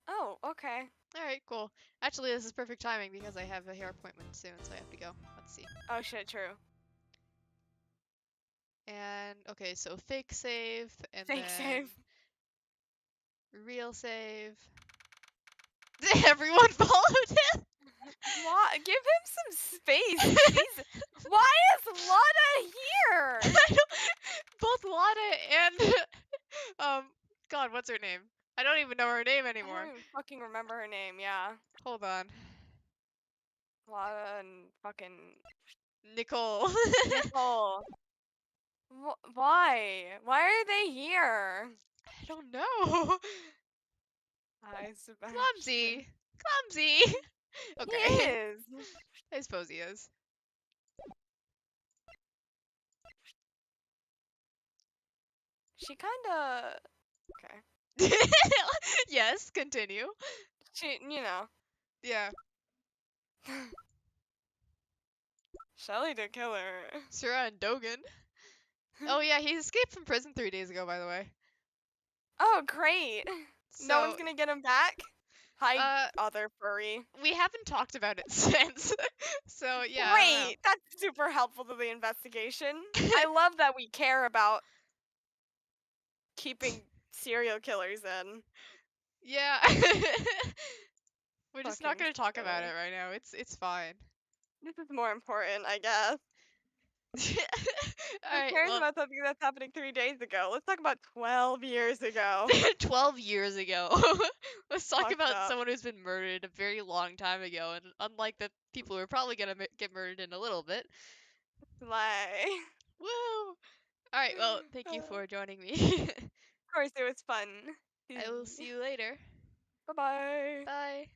Speaker 2: Oh, okay.
Speaker 1: Alright, cool. Actually, this is perfect timing because I have a hair appointment soon, so I have to go. Let's see.
Speaker 2: Oh shit, true.
Speaker 1: And, okay, so fake save, and
Speaker 2: Fake save.
Speaker 1: Real save. Everyone followed him?
Speaker 2: Why? Give him some space. Jesus. Why is Lana here?
Speaker 1: Both Lana and God, what's her name? I don't even know her name
Speaker 2: I
Speaker 1: anymore.
Speaker 2: don't even fucking remember her name. Yeah,
Speaker 1: Hold on.
Speaker 2: Lana and fucking
Speaker 1: Nicole.
Speaker 2: Nicole. Why? Why are they here?
Speaker 1: I don't know.
Speaker 2: Hi, Sebastian.
Speaker 1: Clumsy. Clumsy.
Speaker 2: He
Speaker 1: Okay.
Speaker 2: is.
Speaker 1: I suppose he is.
Speaker 2: She kinda. Okay.
Speaker 1: Yes, continue.
Speaker 2: She, you know.
Speaker 1: Yeah.
Speaker 2: Shelly did kill her.
Speaker 1: Sarah and Dogan. Oh yeah, he escaped from prison 3 days ago, by the way.
Speaker 2: Oh, great. No one's
Speaker 1: So,
Speaker 2: gonna get him back? Hi,
Speaker 1: uh,
Speaker 2: other furry.
Speaker 1: we haven't talked about it since. So yeah, I don't know.
Speaker 2: Great! That's super helpful to the investigation. I love that we care about keeping serial killers in.
Speaker 1: Yeah. We're just not
Speaker 2: Fucking
Speaker 1: gonna talk about it
Speaker 2: silly.
Speaker 1: right now. It's fine.
Speaker 2: This is more important, I guess. Who
Speaker 1: Alright,
Speaker 2: cares
Speaker 1: well,
Speaker 2: about something that's happening 3 days ago? Let's talk about 12 years ago.
Speaker 1: 12 years ago. Let's talk
Speaker 2: Fucked
Speaker 1: about
Speaker 2: up.
Speaker 1: someone who's been murdered a very long time ago, and unlike the people who are probably gonna get murdered in a little bit.
Speaker 2: Slay.
Speaker 1: Woo! Alright, well, thank you
Speaker 2: Of
Speaker 1: for joining me.
Speaker 2: course, it was fun.
Speaker 1: I will see you later.
Speaker 2: Bye bye.
Speaker 1: Bye.